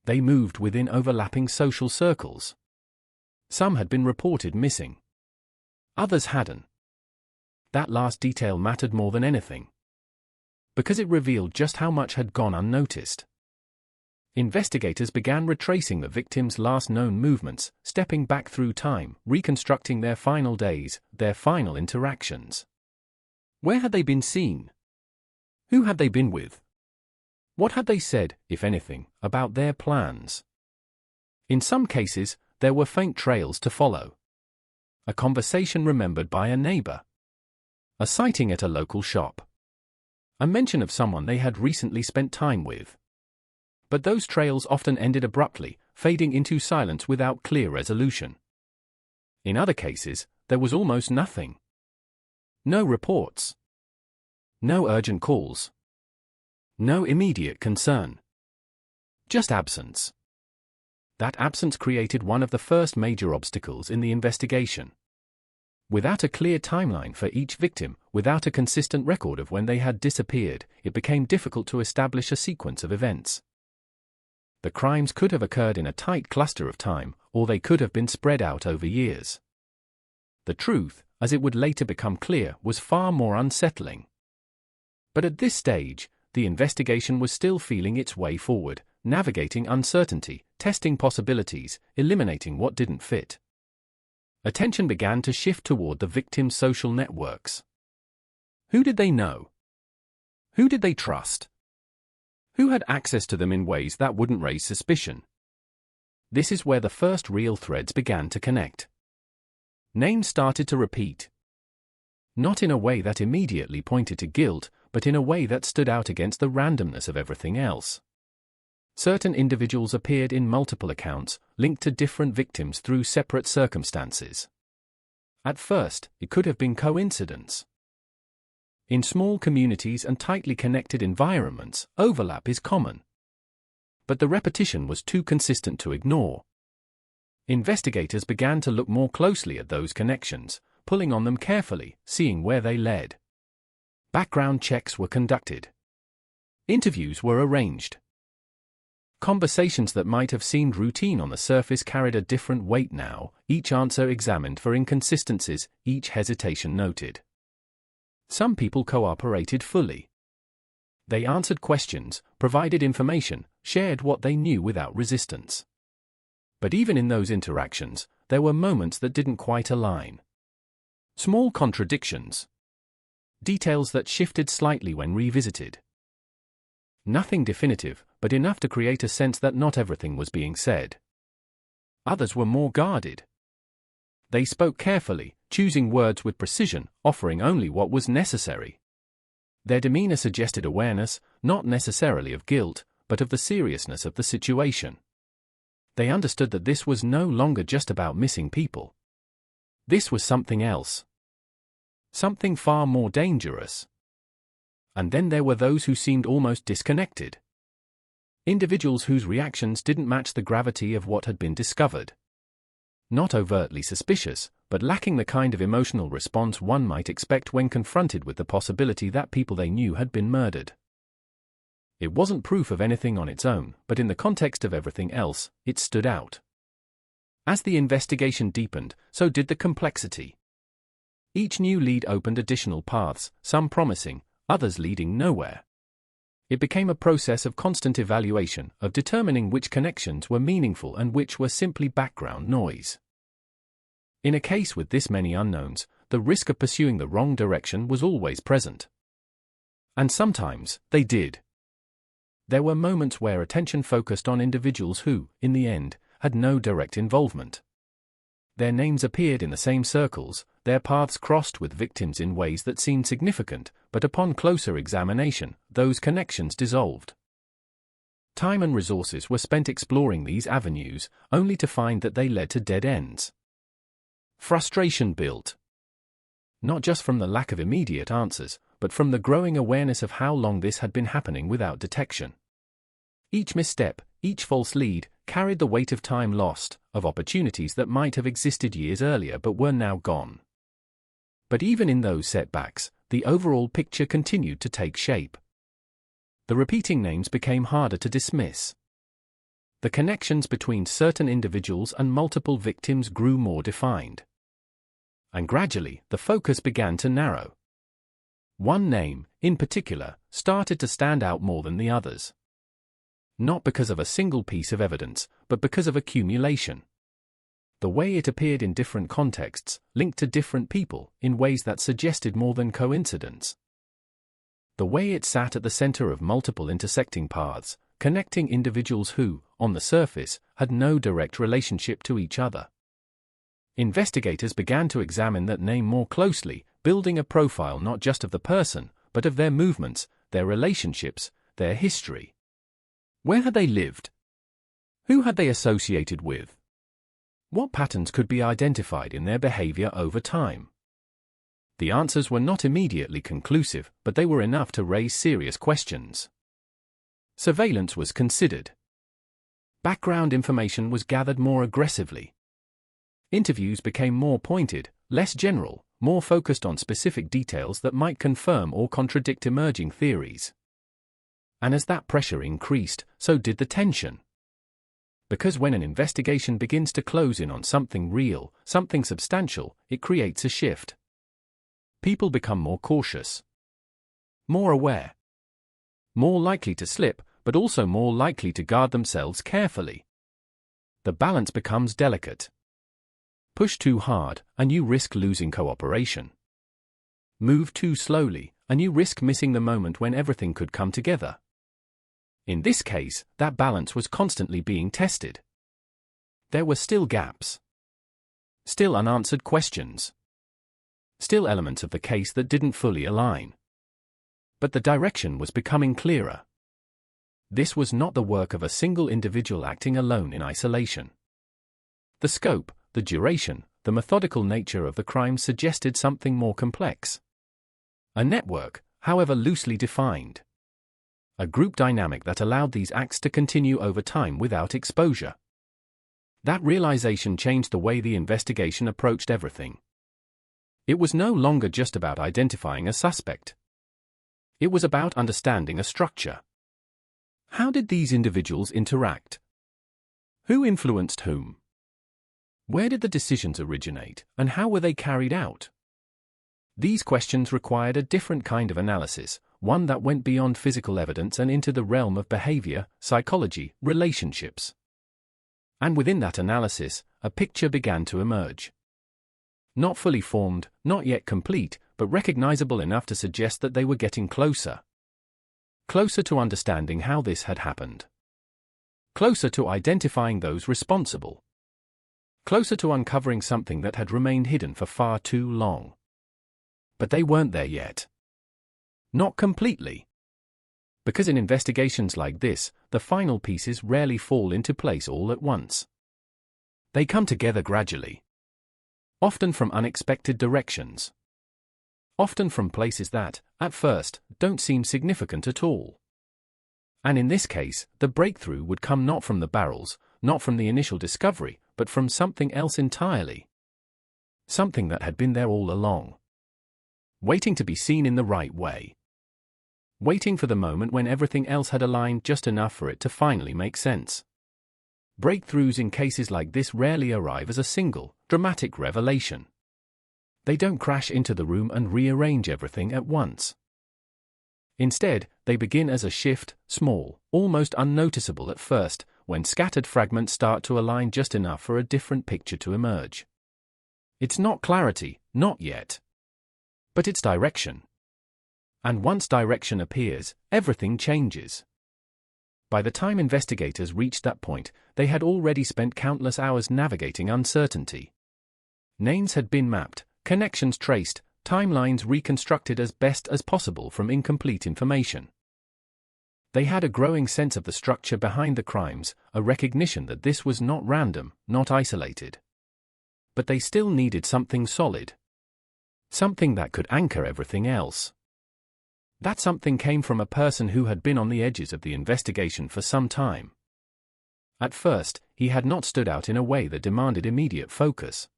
They moved within overlapping social circles. Some had been reported missing. Others hadn't. That last detail mattered more than anything, because it revealed just how much had gone unnoticed. Investigators began retracing the victims' last known movements, stepping back through time, reconstructing their final days, their final interactions. Where had they been seen? Who had they been with? What had they said, if anything, about their plans? In some cases, there were faint trails to follow. A conversation remembered by a neighbor. A sighting at a local shop. A mention of someone they had recently spent time with. But those trails often ended abruptly, fading into silence without clear resolution. In other cases, there was almost nothing. No reports. No urgent calls. No immediate concern. Just absence. That absence created one of the first major obstacles in the investigation. Without a clear timeline for each victim, without a consistent record of when they had disappeared, it became difficult to establish a sequence of events. The crimes could have occurred in a tight cluster of time, or they could have been spread out over years. The truth, as it would later become clear, was far more unsettling. But at this stage, the investigation was still feeling its way forward, navigating uncertainty, testing possibilities, eliminating what didn't fit. Attention began to shift toward the victims' social networks. Who did they know? Who did they trust? Who had access to them in ways that wouldn't raise suspicion? This is where the first real threads began to connect. Names started to repeat. Not in a way that immediately pointed to guilt, but in a way that stood out against the randomness of everything else. Certain individuals appeared in multiple accounts, linked to different victims through separate circumstances. At first, it could have been coincidence. In small communities and tightly connected environments, overlap is common. But the repetition was too consistent to ignore. Investigators began to look more closely at those connections, pulling on them carefully, seeing where they led. Background checks were conducted. Interviews were arranged. Conversations that might have seemed routine on the surface carried a different weight now, each answer examined for inconsistencies, each hesitation noted. Some people cooperated fully. They answered questions, provided information, shared what they knew without resistance. But even in those interactions, there were moments that didn't quite align. Small contradictions. Details that shifted slightly when revisited. Nothing definitive, but enough to create a sense that not everything was being said. Others were more guarded. They spoke carefully, choosing words with precision, offering only what was necessary. Their demeanor suggested awareness, not necessarily of guilt, but of the seriousness of the situation. They understood that this was no longer just about missing people. This was something else. Something far more dangerous. And then there were those who seemed almost disconnected. Individuals whose reactions didn't match the gravity of what had been discovered. Not overtly suspicious, but lacking the kind of emotional response one might expect when confronted with the possibility that people they knew had been murdered. It wasn't proof of anything on its own, but in the context of everything else, it stood out. As the investigation deepened, so did the complexity. Each new lead opened additional paths, some promising, others leading nowhere. It became a process of constant evaluation, of determining which connections were meaningful and which were simply background noise. In a case with this many unknowns, the risk of pursuing the wrong direction was always present. And sometimes, they did. There were moments where attention focused on individuals who, in the end, had no direct involvement. Their names appeared in the same circles, their paths crossed with victims in ways that seemed significant, but upon closer examination, those connections dissolved. Time and resources were spent exploring these avenues, only to find that they led to dead ends. Frustration built. Not just from the lack of immediate answers, but from the growing awareness of how long this had been happening without detection. Each misstep, each false lead, carried the weight of time lost, of opportunities that might have existed years earlier but were now gone. But even in those setbacks, the overall picture continued to take shape. The repeating names became harder to dismiss. The connections between certain individuals and multiple victims grew more defined. And gradually, the focus began to narrow. One name, in particular, started to stand out more than the others. Not because of a single piece of evidence, but because of accumulation. The way it appeared in different contexts, linked to different people, in ways that suggested more than coincidence. The way it sat at the center of multiple intersecting paths, connecting individuals who, on the surface, had no direct relationship to each other. Investigators began to examine that name more closely, building a profile not just of the person, but of their movements, their relationships, their history. Where had they lived? Who had they associated with? What patterns could be identified in their behavior over time? The answers were not immediately conclusive, but they were enough to raise serious questions. Surveillance was considered. Background information was gathered more aggressively. Interviews became more pointed, less general, more focused on specific details that might confirm or contradict emerging theories. And as that pressure increased, so did the tension. Because when an investigation begins to close in on something real, something substantial, it creates a shift. People become more cautious, more aware, more likely to slip, but also more likely to guard themselves carefully. The balance becomes delicate. Push too hard, and you risk losing cooperation. Move too slowly, and you risk missing the moment when everything could come together. In this case, that balance was constantly being tested. There were still gaps. Still unanswered questions. Still elements of the case that didn't fully align. But the direction was becoming clearer. This was not the work of a single individual acting alone in isolation. The scope, the duration, the methodical nature of the crime suggested something more complex. A network, however loosely defined. A group dynamic that allowed these acts to continue over time without exposure. That realization changed the way the investigation approached everything. It was no longer just about identifying a suspect. It was about understanding a structure. How did these individuals interact? Who influenced whom? Where did the decisions originate, and how were they carried out? These questions required a different kind of analysis, one that went beyond physical evidence and into the realm of behavior, psychology, relationships. And within that analysis, a picture began to emerge. Not fully formed, not yet complete, but recognizable enough to suggest that they were getting closer. Closer to understanding how this had happened. Closer to identifying those responsible. Closer to uncovering something that had remained hidden for far too long. But they weren't there yet. Not completely. Because in investigations like this, the final pieces rarely fall into place all at once. They come together gradually. Often from unexpected directions. Often from places that, at first, don't seem significant at all. And in this case, the breakthrough would come not from the barrels, not from the initial discovery, but from something else entirely. Something that had been there all along. Waiting to be seen in the right way. Waiting for the moment when everything else had aligned just enough for it to finally make sense. Breakthroughs in cases like this rarely arrive as a single, dramatic revelation. They don't crash into the room and rearrange everything at once. Instead, they begin as a shift, small, almost unnoticeable at first, when scattered fragments start to align just enough for a different picture to emerge. It's not clarity, not yet. But it's direction. And once direction appears, everything changes. By the time investigators reached that point, they had already spent countless hours navigating uncertainty. Names had been mapped, connections traced, timelines reconstructed as best as possible from incomplete information. They had a growing sense of the structure behind the crimes, a recognition that this was not random, not isolated. But they still needed something solid. Something that could anchor everything else. That something came from a person who had been on the edges of the investigation for some time. At first, he had not stood out in a way that demanded immediate focus.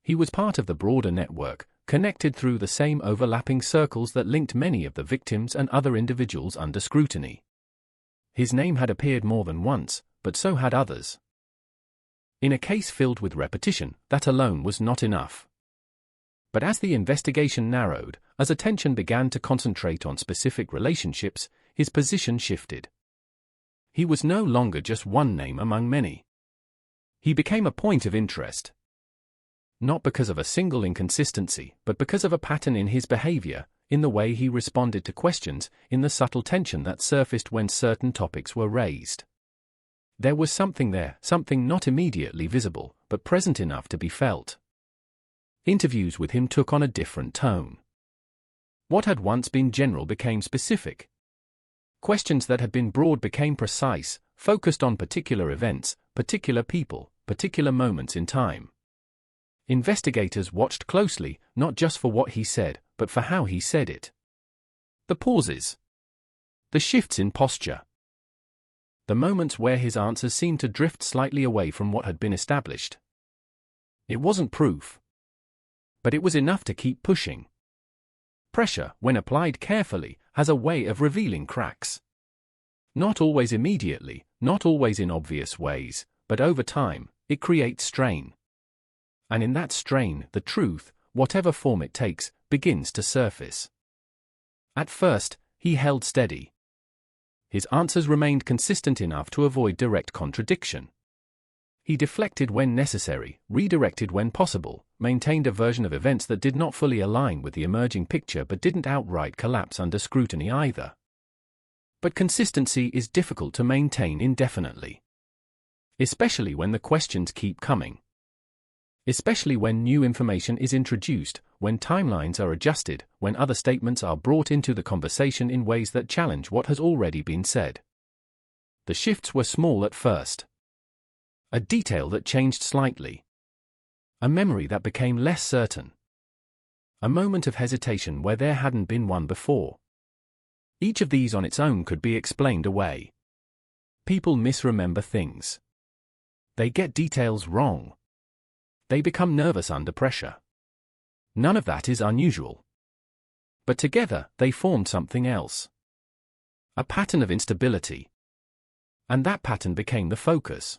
He was part of the broader network, connected through the same overlapping circles that linked many of the victims and other individuals under scrutiny. His name had appeared more than once, but so had others. In a case filled with repetition, that alone was not enough. But as the investigation narrowed, as attention began to concentrate on specific relationships, his position shifted. He was no longer just one name among many. He became a point of interest. Not because of a single inconsistency, but because of a pattern in his behavior, in the way he responded to questions, in the subtle tension that surfaced when certain topics were raised. There was something there, something not immediately visible, but present enough to be felt. Interviews with him took on a different tone. What had once been general became specific. Questions that had been broad became precise, focused on particular events, particular people, particular moments in time. Investigators watched closely, not just for what he said, but for how he said it. The pauses. The shifts in posture. The moments where his answers seemed to drift slightly away from what had been established. It wasn't proof. But it was enough to keep pushing. Pressure, when applied carefully, has a way of revealing cracks. Not always immediately, not always in obvious ways, but over time, it creates strain. And in that strain, the truth, whatever form it takes, begins to surface. At first, he held steady. His answers remained consistent enough to avoid direct contradiction. He deflected when necessary, redirected when possible, maintained a version of events that did not fully align with the emerging picture but didn't outright collapse under scrutiny either. But consistency is difficult to maintain indefinitely. Especially when the questions keep coming. Especially when new information is introduced, when timelines are adjusted, when other statements are brought into the conversation in ways that challenge what has already been said. The shifts were small at first. A detail that changed slightly. A memory that became less certain. A moment of hesitation where there hadn't been one before. Each of these on its own could be explained away. People misremember things. They get details wrong. They become nervous under pressure. None of that is unusual. But together, they formed something else. A pattern of instability. And that pattern became the focus.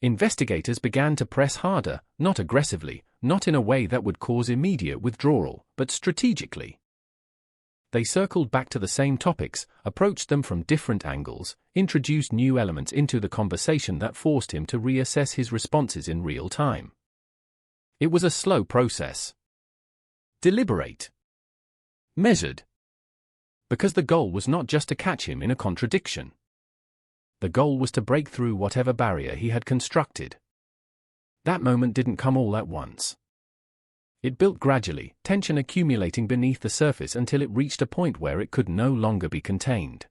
Investigators began to press harder, not aggressively, not in a way that would cause immediate withdrawal, but strategically. They circled back to the same topics, approached them from different angles, introduced new elements into the conversation that forced him to reassess his responses in real time. It was a slow process. Deliberate. Measured. Because the goal was not just to catch him in a contradiction. The goal was to break through whatever barrier he had constructed. That moment didn't come all at once. It built gradually, tension accumulating beneath the surface until it reached a point where it could no longer be contained.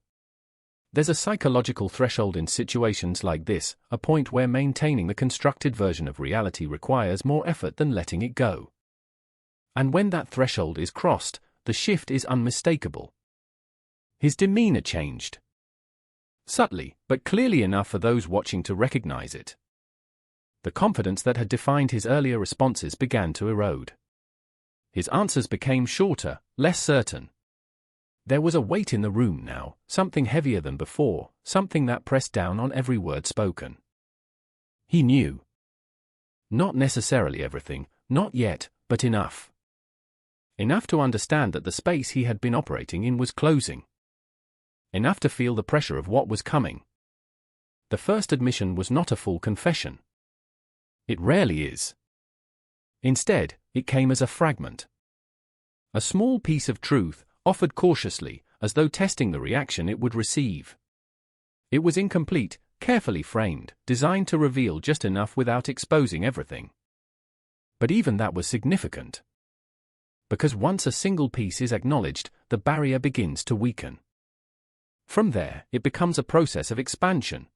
There's a psychological threshold in situations like this, a point where maintaining the constructed version of reality requires more effort than letting it go. And when that threshold is crossed, the shift is unmistakable. His demeanor changed. Subtly, but clearly enough for those watching to recognize it. The confidence that had defined his earlier responses began to erode. His answers became shorter, less certain. There was a weight in the room now, something heavier than before, something that pressed down on every word spoken. He knew. Not necessarily everything, not yet, but enough. Enough to understand that the space he had been operating in was closing. Enough to feel the pressure of what was coming. The first admission was not a full confession. It rarely is. Instead, it came as a fragment. A small piece of truth, offered cautiously, as though testing the reaction it would receive. It was incomplete, carefully framed, designed to reveal just enough without exposing everything. But even that was significant. Because once a single piece is acknowledged, the barrier begins to weaken. From there, it becomes a process of expansion.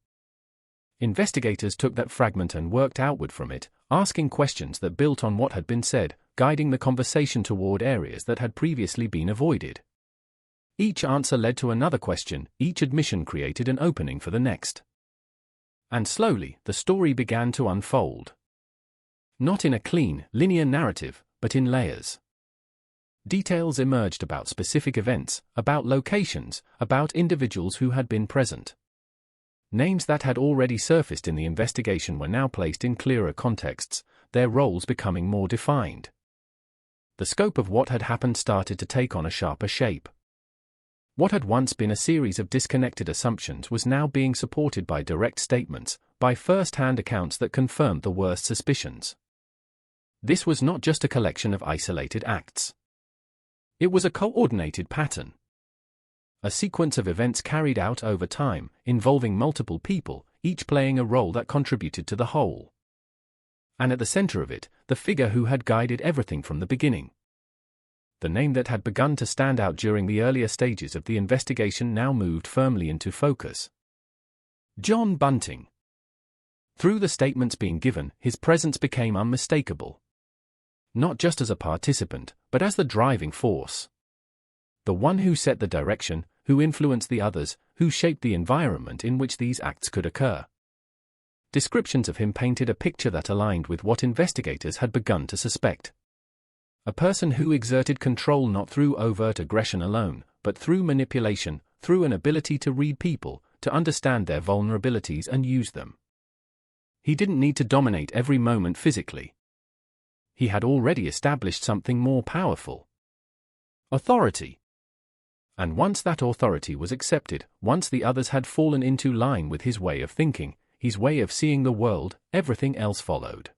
Investigators took that fragment and worked outward from it, asking questions that built on what had been said, guiding the conversation toward areas that had previously been avoided. Each answer led to another question, each admission created an opening for the next. And slowly, the story began to unfold. Not in a clean, linear narrative, but in layers. Details emerged about specific events, about locations, about individuals who had been present. Names that had already surfaced in the investigation were now placed in clearer contexts, their roles becoming more defined. The scope of what had happened started to take on a sharper shape. What had once been a series of disconnected assumptions was now being supported by direct statements, by first-hand accounts that confirmed the worst suspicions. This was not just a collection of isolated acts. It was a coordinated pattern. A sequence of events carried out over time, involving multiple people, each playing a role that contributed to the whole. And at the center of it, the figure who had guided everything from the beginning. The name that had begun to stand out during the earlier stages of the investigation now moved firmly into focus. John Bunting. Through the statements being given, his presence became unmistakable. Not just as a participant, but as the driving force. The one who set the direction, who influenced the others, who shaped the environment in which these acts could occur. Descriptions of him painted a picture that aligned with what investigators had begun to suspect. A person who exerted control not through overt aggression alone, but through manipulation, through an ability to read people, to understand their vulnerabilities and use them. He didn't need to dominate every moment physically. He had already established something more powerful. Authority. And once that authority was accepted, once the others had fallen into line with his way of thinking, his way of seeing the world, everything else followed.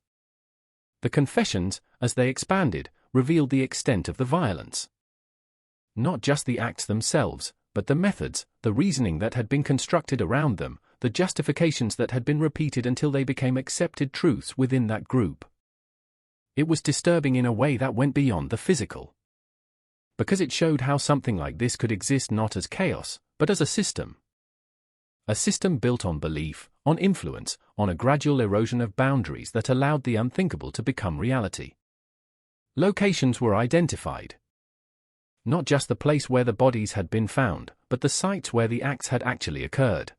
The confessions, as they expanded, revealed the extent of the violence. Not just the acts themselves, but the methods, the reasoning that had been constructed around them, the justifications that had been repeated until they became accepted truths within that group. It was disturbing in a way that went beyond the physical. Because it showed how something like this could exist not as chaos, but as a system. A system built on belief, on influence, on a gradual erosion of boundaries that allowed the unthinkable to become reality. Locations were identified. Not just the place where the bodies had been found, but the sites where the acts had actually occurred.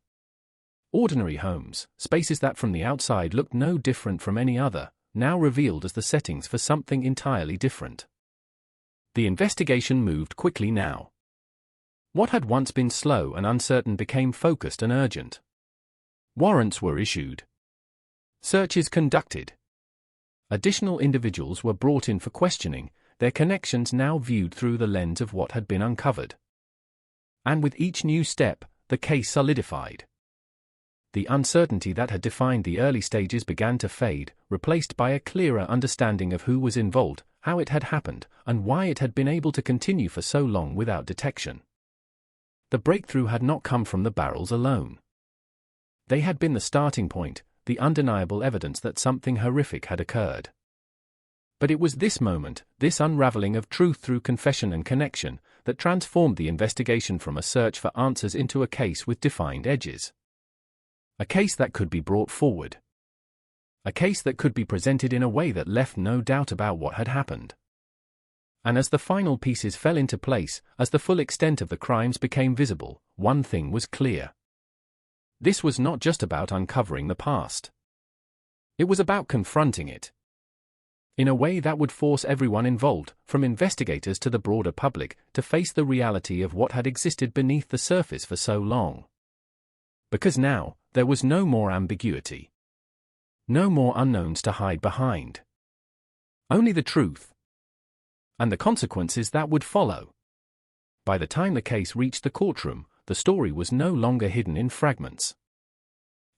Ordinary homes, spaces that from the outside looked no different from any other, now revealed as the settings for something entirely different. The investigation moved quickly now. What had once been slow and uncertain became focused and urgent. Warrants were issued. Searches conducted. Additional individuals were brought in for questioning, their connections now viewed through the lens of what had been uncovered. And with each new step, the case solidified. The uncertainty that had defined the early stages began to fade, replaced by a clearer understanding of who was involved, how it had happened, and why it had been able to continue for so long without detection. The breakthrough had not come from the barrels alone. They had been the starting point, the undeniable evidence that something horrific had occurred. But it was this moment, this unraveling of truth through confession and connection, that transformed the investigation from a search for answers into a case with defined edges. A case that could be brought forward. A case that could be presented in a way that left no doubt about what had happened. And as the final pieces fell into place, as the full extent of the crimes became visible, one thing was clear. This was not just about uncovering the past. It was about confronting it. In a way that would force everyone involved, from investigators to the broader public, to face the reality of what had existed beneath the surface for so long. Because now, there was no more ambiguity. No more unknowns to hide behind. Only the truth. And the consequences that would follow. By the time the case reached the courtroom, the story was no longer hidden in fragments.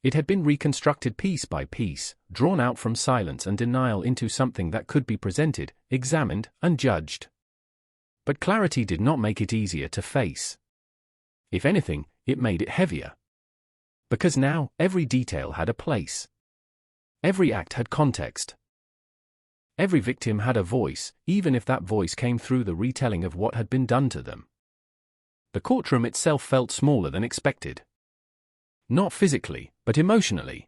It had been reconstructed piece by piece, drawn out from silence and denial into something that could be presented, examined, and judged. But clarity did not make it easier to face. If anything, it made it heavier. Because now, every detail had a place. Every act had context. Every victim had a voice, even if that voice came through the retelling of what had been done to them. The courtroom itself felt smaller than expected. Not physically, but emotionally.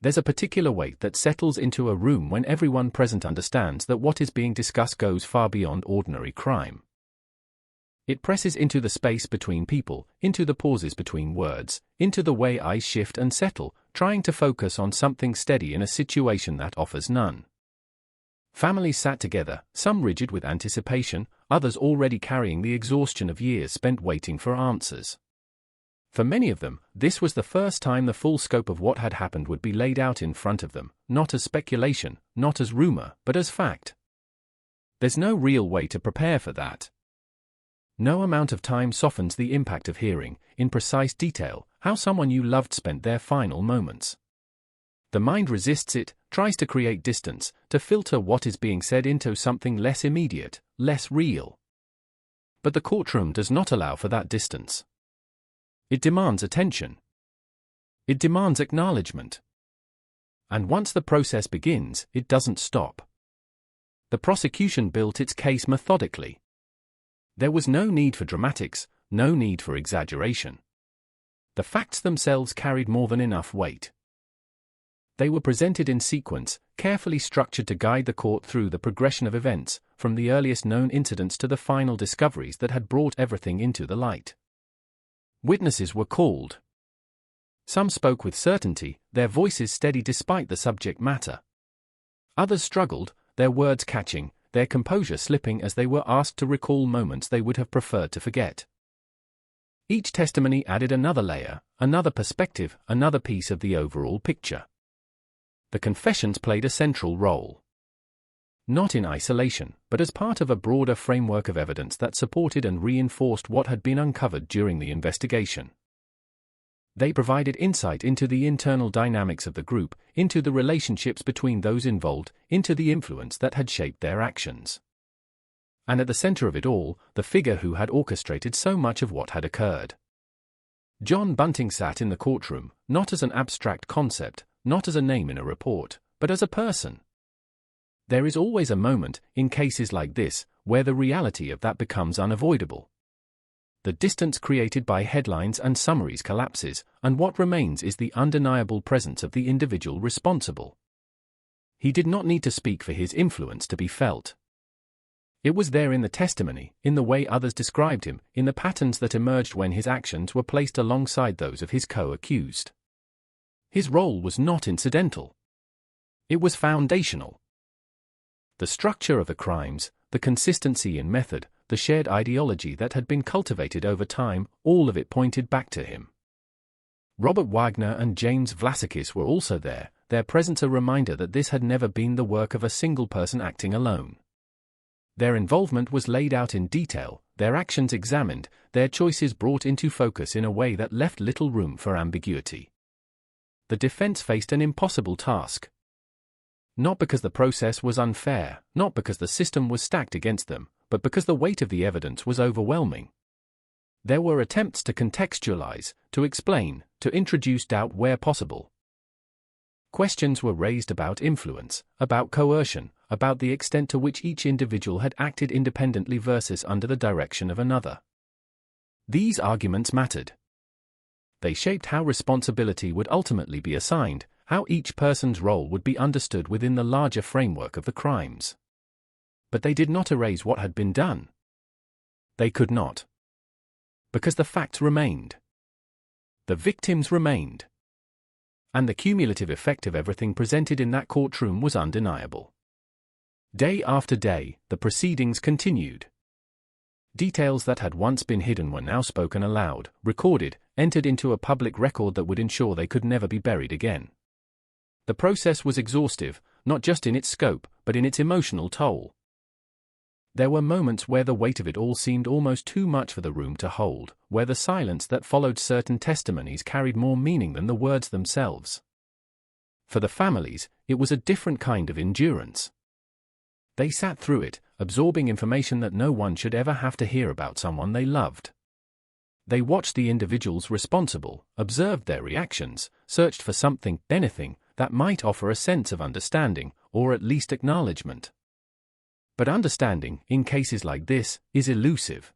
There's a particular weight that settles into a room when everyone present understands that what is being discussed goes far beyond ordinary crime. It presses into the space between people, into the pauses between words, into the way eyes shift and settle, trying to focus on something steady in a situation that offers none. Families sat together, some rigid with anticipation, others already carrying the exhaustion of years spent waiting for answers. For many of them, this was the first time the full scope of what had happened would be laid out in front of them, not as speculation, not as rumor, but as fact. There's no real way to prepare for that. No amount of time softens the impact of hearing, in precise detail, how someone you loved spent their final moments. The mind resists it, tries to create distance, to filter what is being said into something less immediate, less real. But the courtroom does not allow for that distance. It demands attention. It demands acknowledgement. And once the process begins, it doesn't stop. The prosecution built its case methodically. There was no need for dramatics, no need for exaggeration. The facts themselves carried more than enough weight. They were presented in sequence, carefully structured to guide the court through the progression of events, from the earliest known incidents to the final discoveries that had brought everything into the light. Witnesses were called. Some spoke with certainty, their voices steady despite the subject matter. Others struggled, their words catching, their composure slipping as they were asked to recall moments they would have preferred to forget. Each testimony added another layer, another perspective, another piece of the overall picture. The confessions played a central role. Not in isolation, but as part of a broader framework of evidence that supported and reinforced what had been uncovered during the investigation. They provided insight into the internal dynamics of the group, into the relationships between those involved, into the influence that had shaped their actions. And at the center of it all, the figure who had orchestrated so much of what had occurred. John Bunting sat in the courtroom, not as an abstract concept, not as a name in a report, but as a person. There is always a moment, in cases like this, where the reality of that becomes unavoidable. The distance created by headlines and summaries collapses, and what remains is the undeniable presence of the individual responsible. He did not need to speak for his influence to be felt. It was there in the testimony, in the way others described him, in the patterns that emerged when his actions were placed alongside those of his co-accused. His role was not incidental. It was foundational. The structure of the crimes, the consistency in method, the shared ideology that had been cultivated over time, all of it pointed back to him. Robert Wagner and James Vlasikis were also there, their presence a reminder that this had never been the work of a single person acting alone. Their involvement was laid out in detail, their actions examined, their choices brought into focus in a way that left little room for ambiguity. The defense faced an impossible task. Not because the process was unfair, not because the system was stacked against them, but because the weight of the evidence was overwhelming. There were attempts to contextualize, to explain, to introduce doubt where possible. Questions were raised about influence, about coercion, about the extent to which each individual had acted independently versus under the direction of another. These arguments mattered. They shaped how responsibility would ultimately be assigned, how each person's role would be understood within the larger framework of the crimes. But they did not erase what had been done. They could not. Because the facts remained. The victims remained. And the cumulative effect of everything presented in that courtroom was undeniable. Day after day, the proceedings continued. Details that had once been hidden were now spoken aloud, recorded, entered into a public record that would ensure they could never be buried again. The process was exhaustive, not just in its scope, but in its emotional toll. There were moments where the weight of it all seemed almost too much for the room to hold, where the silence that followed certain testimonies carried more meaning than the words themselves. For the families, it was a different kind of endurance. They sat through it, absorbing information that no one should ever have to hear about someone they loved. They watched the individuals responsible, observed their reactions, searched for something, anything, that might offer a sense of understanding, or at least acknowledgement. But understanding, in cases like this, is elusive.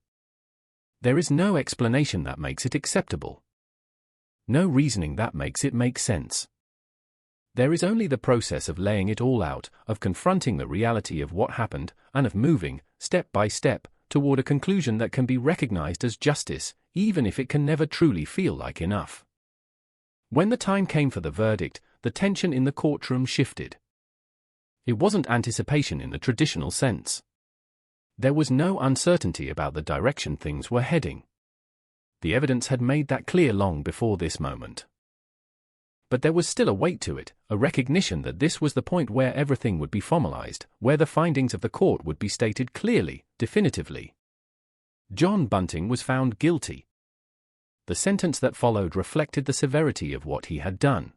There is no explanation that makes it acceptable. No reasoning that makes it make sense. There is only the process of laying it all out, of confronting the reality of what happened, and of moving, step by step, toward a conclusion that can be recognized as justice, even if it can never truly feel like enough. When the time came for the verdict, the tension in the courtroom shifted. It wasn't anticipation in the traditional sense. There was no uncertainty about the direction things were heading. The evidence had made that clear long before this moment. But there was still a weight to it, a recognition that this was the point where everything would be formalized, where the findings of the court would be stated clearly, definitively. John Bunting was found guilty. The sentence that followed reflected the severity of what he had done.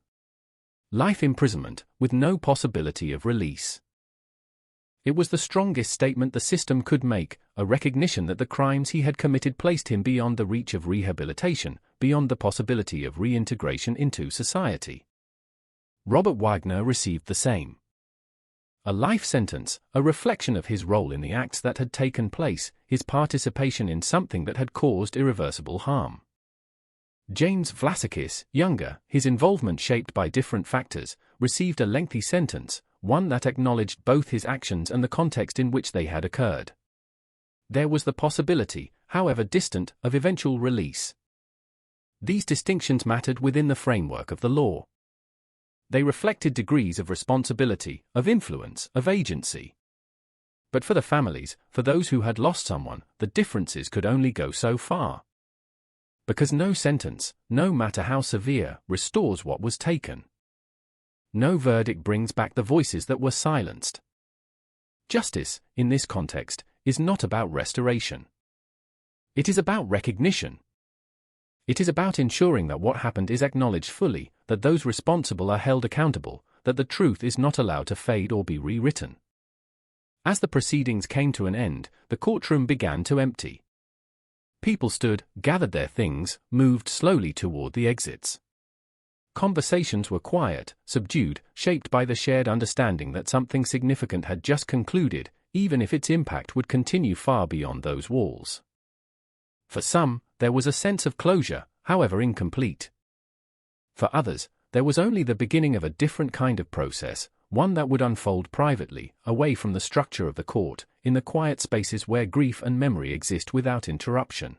Life imprisonment, with no possibility of release. It was the strongest statement the system could make, a recognition that the crimes he had committed placed him beyond the reach of rehabilitation, beyond the possibility of reintegration into society. Robert Wagner received the same. A life sentence, a reflection of his role in the acts that had taken place, his participation in something that had caused irreversible harm. James Vlasikis, younger, his involvement shaped by different factors, received a lengthy sentence, one that acknowledged both his actions and the context in which they had occurred. There was the possibility, however distant, of eventual release. These distinctions mattered within the framework of the law. They reflected degrees of responsibility, of influence, of agency. But for the families, for those who had lost someone, the differences could only go so far. Because no sentence, no matter how severe, restores what was taken. No verdict brings back the voices that were silenced. Justice, in this context, is not about restoration. It is about recognition. It is about ensuring that what happened is acknowledged fully, that those responsible are held accountable, that the truth is not allowed to fade or be rewritten. As the proceedings came to an end, the courtroom began to empty. People stood, gathered their things, moved slowly toward the exits. Conversations were quiet, subdued, shaped by the shared understanding that something significant had just concluded, even if its impact would continue far beyond those walls. For some, there was a sense of closure, however incomplete. For others, there was only the beginning of a different kind of process, one that would unfold privately, away from the structure of the court, in the quiet spaces where grief and memory exist without interruption.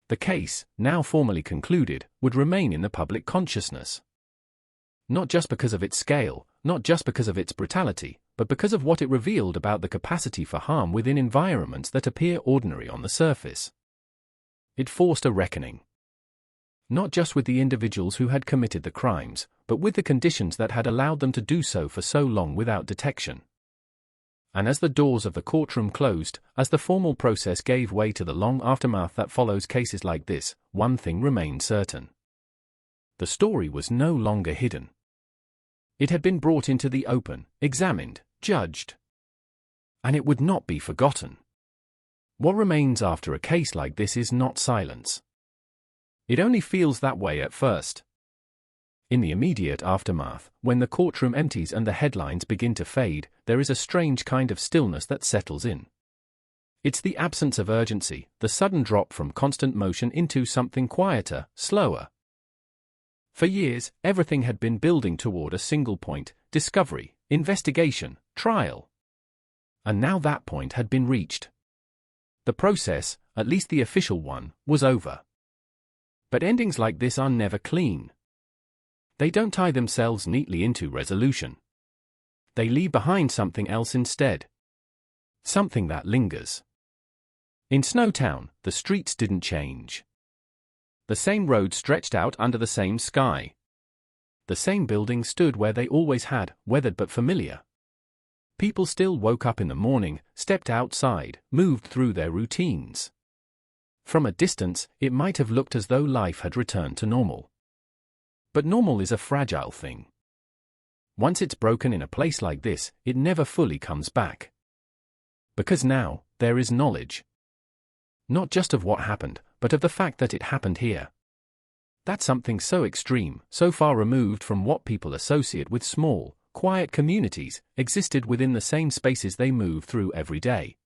The case, now formally concluded, would remain in the public consciousness. Not just because of its scale, not just because of its brutality, but because of what it revealed about the capacity for harm within environments that appear ordinary on the surface. It forced a reckoning. Not just with the individuals who had committed the crimes, but with the conditions that had allowed them to do so for so long without detection. And as the doors of the courtroom closed, as the formal process gave way to the long aftermath that follows cases like this, one thing remained certain. The story was no longer hidden. It had been brought into the open, examined, judged. And it would not be forgotten. What remains after a case like this is not silence. It only feels that way at first. In the immediate aftermath, when the courtroom empties and the headlines begin to fade, there is a strange kind of stillness that settles in. It's the absence of urgency, the sudden drop from constant motion into something quieter, slower. For years, everything had been building toward a single point: discovery, investigation, trial. And now that point had been reached. The process, at least the official one, was over. But endings like this are never clean. They don't tie themselves neatly into resolution. They leave behind something else instead. Something that lingers. In Snowtown, the streets didn't change. The same road stretched out under the same sky. The same buildings stood where they always had, weathered but familiar. People still woke up in the morning, stepped outside, moved through their routines. From a distance, it might have looked as though life had returned to normal. But normal is a fragile thing. Once it's broken in a place like this, it never fully comes back. Because now, there is knowledge. Not just of what happened, but of the fact that it happened here. That's something so extreme, so far removed from what people associate with small, quiet communities, existed within the same spaces they move through every day.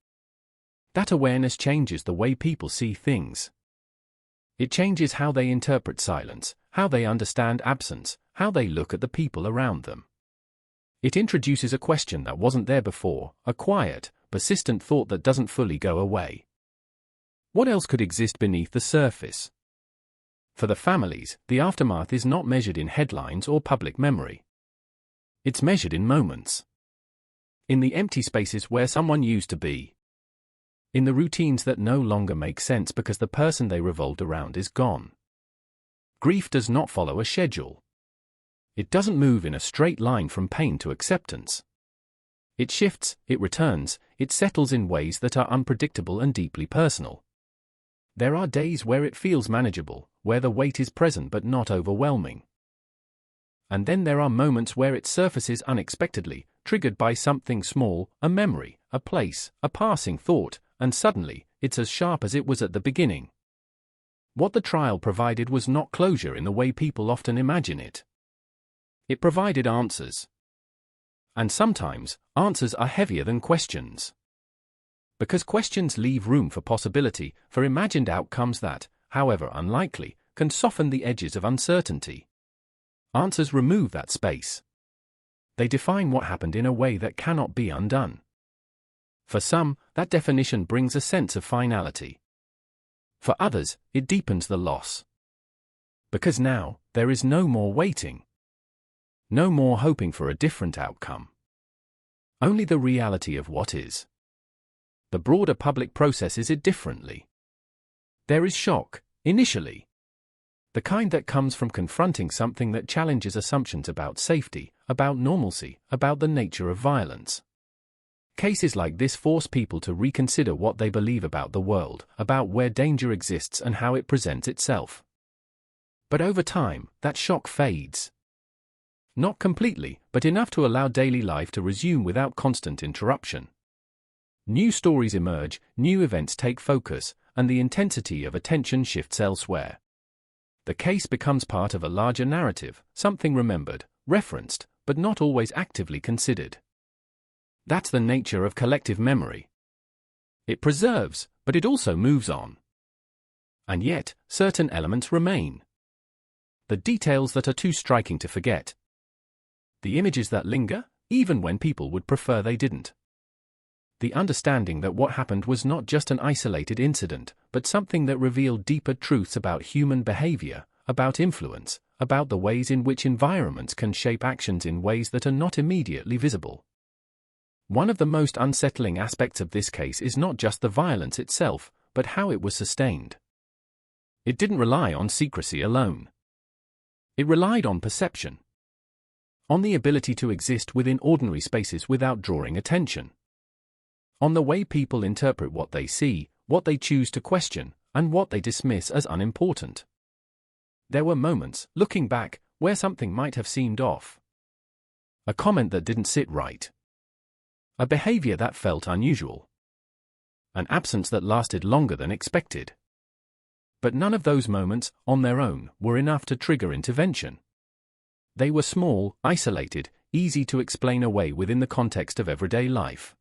That awareness changes the way people see things. It changes how they interpret silence, how they understand absence, how they look at the people around them. It introduces a question that wasn't there before, a quiet, persistent thought that doesn't fully go away. What else could exist beneath the surface? For the families, the aftermath is not measured in headlines or public memory. It's measured in moments. In the empty spaces where someone used to be. In the routines that no longer make sense because the person they revolved around is gone. Grief does not follow a schedule. It doesn't move in a straight line from pain to acceptance. It shifts, it returns, it settles in ways that are unpredictable and deeply personal. There are days where it feels manageable, where the weight is present but not overwhelming. And then there are moments where it surfaces unexpectedly, triggered by something small, a memory, a place, a passing thought, and suddenly, it's as sharp as it was at the beginning. What the trial provided was not closure in the way people often imagine it. It provided answers. And sometimes, answers are heavier than questions. Because questions leave room for possibility, for imagined outcomes that, however unlikely, can soften the edges of uncertainty. Answers remove that space. They define what happened in a way that cannot be undone. For some, that definition brings a sense of finality. For others, it deepens the loss. Because now, there is no more waiting. No more hoping for a different outcome. Only the reality of what is. The broader public processes it differently. There is shock, initially. The kind that comes from confronting something that challenges assumptions about safety, about normalcy, about the nature of violence. Cases like this force people to reconsider what they believe about the world, about where danger exists and how it presents itself. But over time, that shock fades. Not completely, but enough to allow daily life to resume without constant interruption. New stories emerge, new events take focus, and the intensity of attention shifts elsewhere. The case becomes part of a larger narrative, something remembered, referenced, but not always actively considered. That's the nature of collective memory. It preserves, but it also moves on. And yet, certain elements remain. The details that are too striking to forget. The images that linger, even when people would prefer they didn't. The understanding that what happened was not just an isolated incident, but something that revealed deeper truths about human behavior, about influence, about the ways in which environments can shape actions in ways that are not immediately visible. One of the most unsettling aspects of this case is not just the violence itself, but how it was sustained. It didn't rely on secrecy alone. It relied on perception. On the ability to exist within ordinary spaces without drawing attention. On the way people interpret what they see, what they choose to question, and what they dismiss as unimportant. There were moments, looking back, where something might have seemed off. A comment that didn't sit right. A behavior that felt unusual. An absence that lasted longer than expected. But none of those moments, on their own, were enough to trigger intervention. They were small, isolated, easy to explain away within the context of everyday life.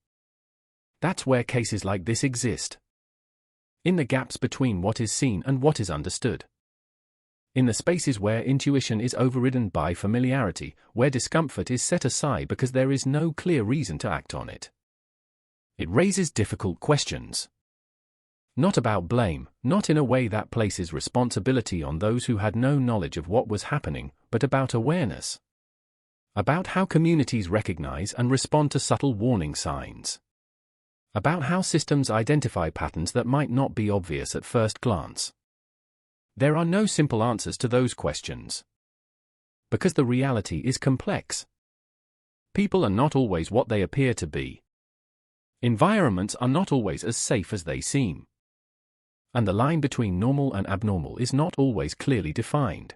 That's where cases like this exist. In the gaps between what is seen and what is understood. In the spaces where intuition is overridden by familiarity, where discomfort is set aside because there is no clear reason to act on it. It raises difficult questions. Not about blame, not in a way that places responsibility on those who had no knowledge of what was happening, but about awareness. About how communities recognize and respond to subtle warning signs. About how systems identify patterns that might not be obvious at first glance. There are no simple answers to those questions. Because the reality is complex. People are not always what they appear to be. Environments are not always as safe as they seem. And the line between normal and abnormal is not always clearly defined.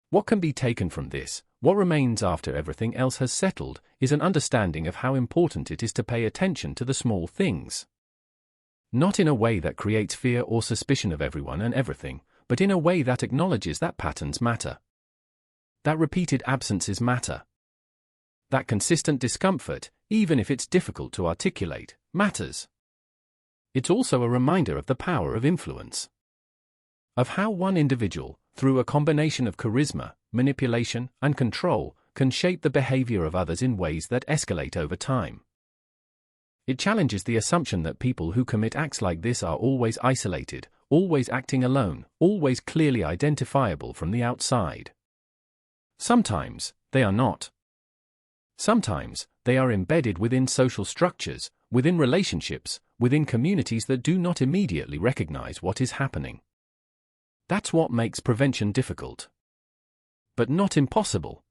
What can be taken from this, what remains after everything else has settled, is an understanding of how important it is to pay attention to the small things. Not in a way that creates fear or suspicion of everyone and everything, but in a way that acknowledges that patterns matter. That repeated absences matter. That consistent discomfort, even if it's difficult to articulate, matters. It's also a reminder of the power of influence. Of how one individual, through a combination of charisma, manipulation, and control, can shape the behavior of others in ways that escalate over time. It challenges the assumption that people who commit acts like this are always isolated, always acting alone, always clearly identifiable from the outside. Sometimes, they are not. Sometimes, they are embedded within social structures, within relationships, within communities that do not immediately recognize what is happening. That's what makes prevention difficult. But not impossible.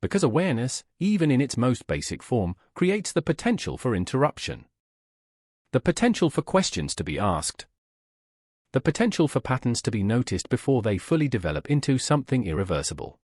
Because awareness, even in its most basic form, creates the potential for interruption. The potential for questions to be asked. The potential for patterns to be noticed before they fully develop into something irreversible.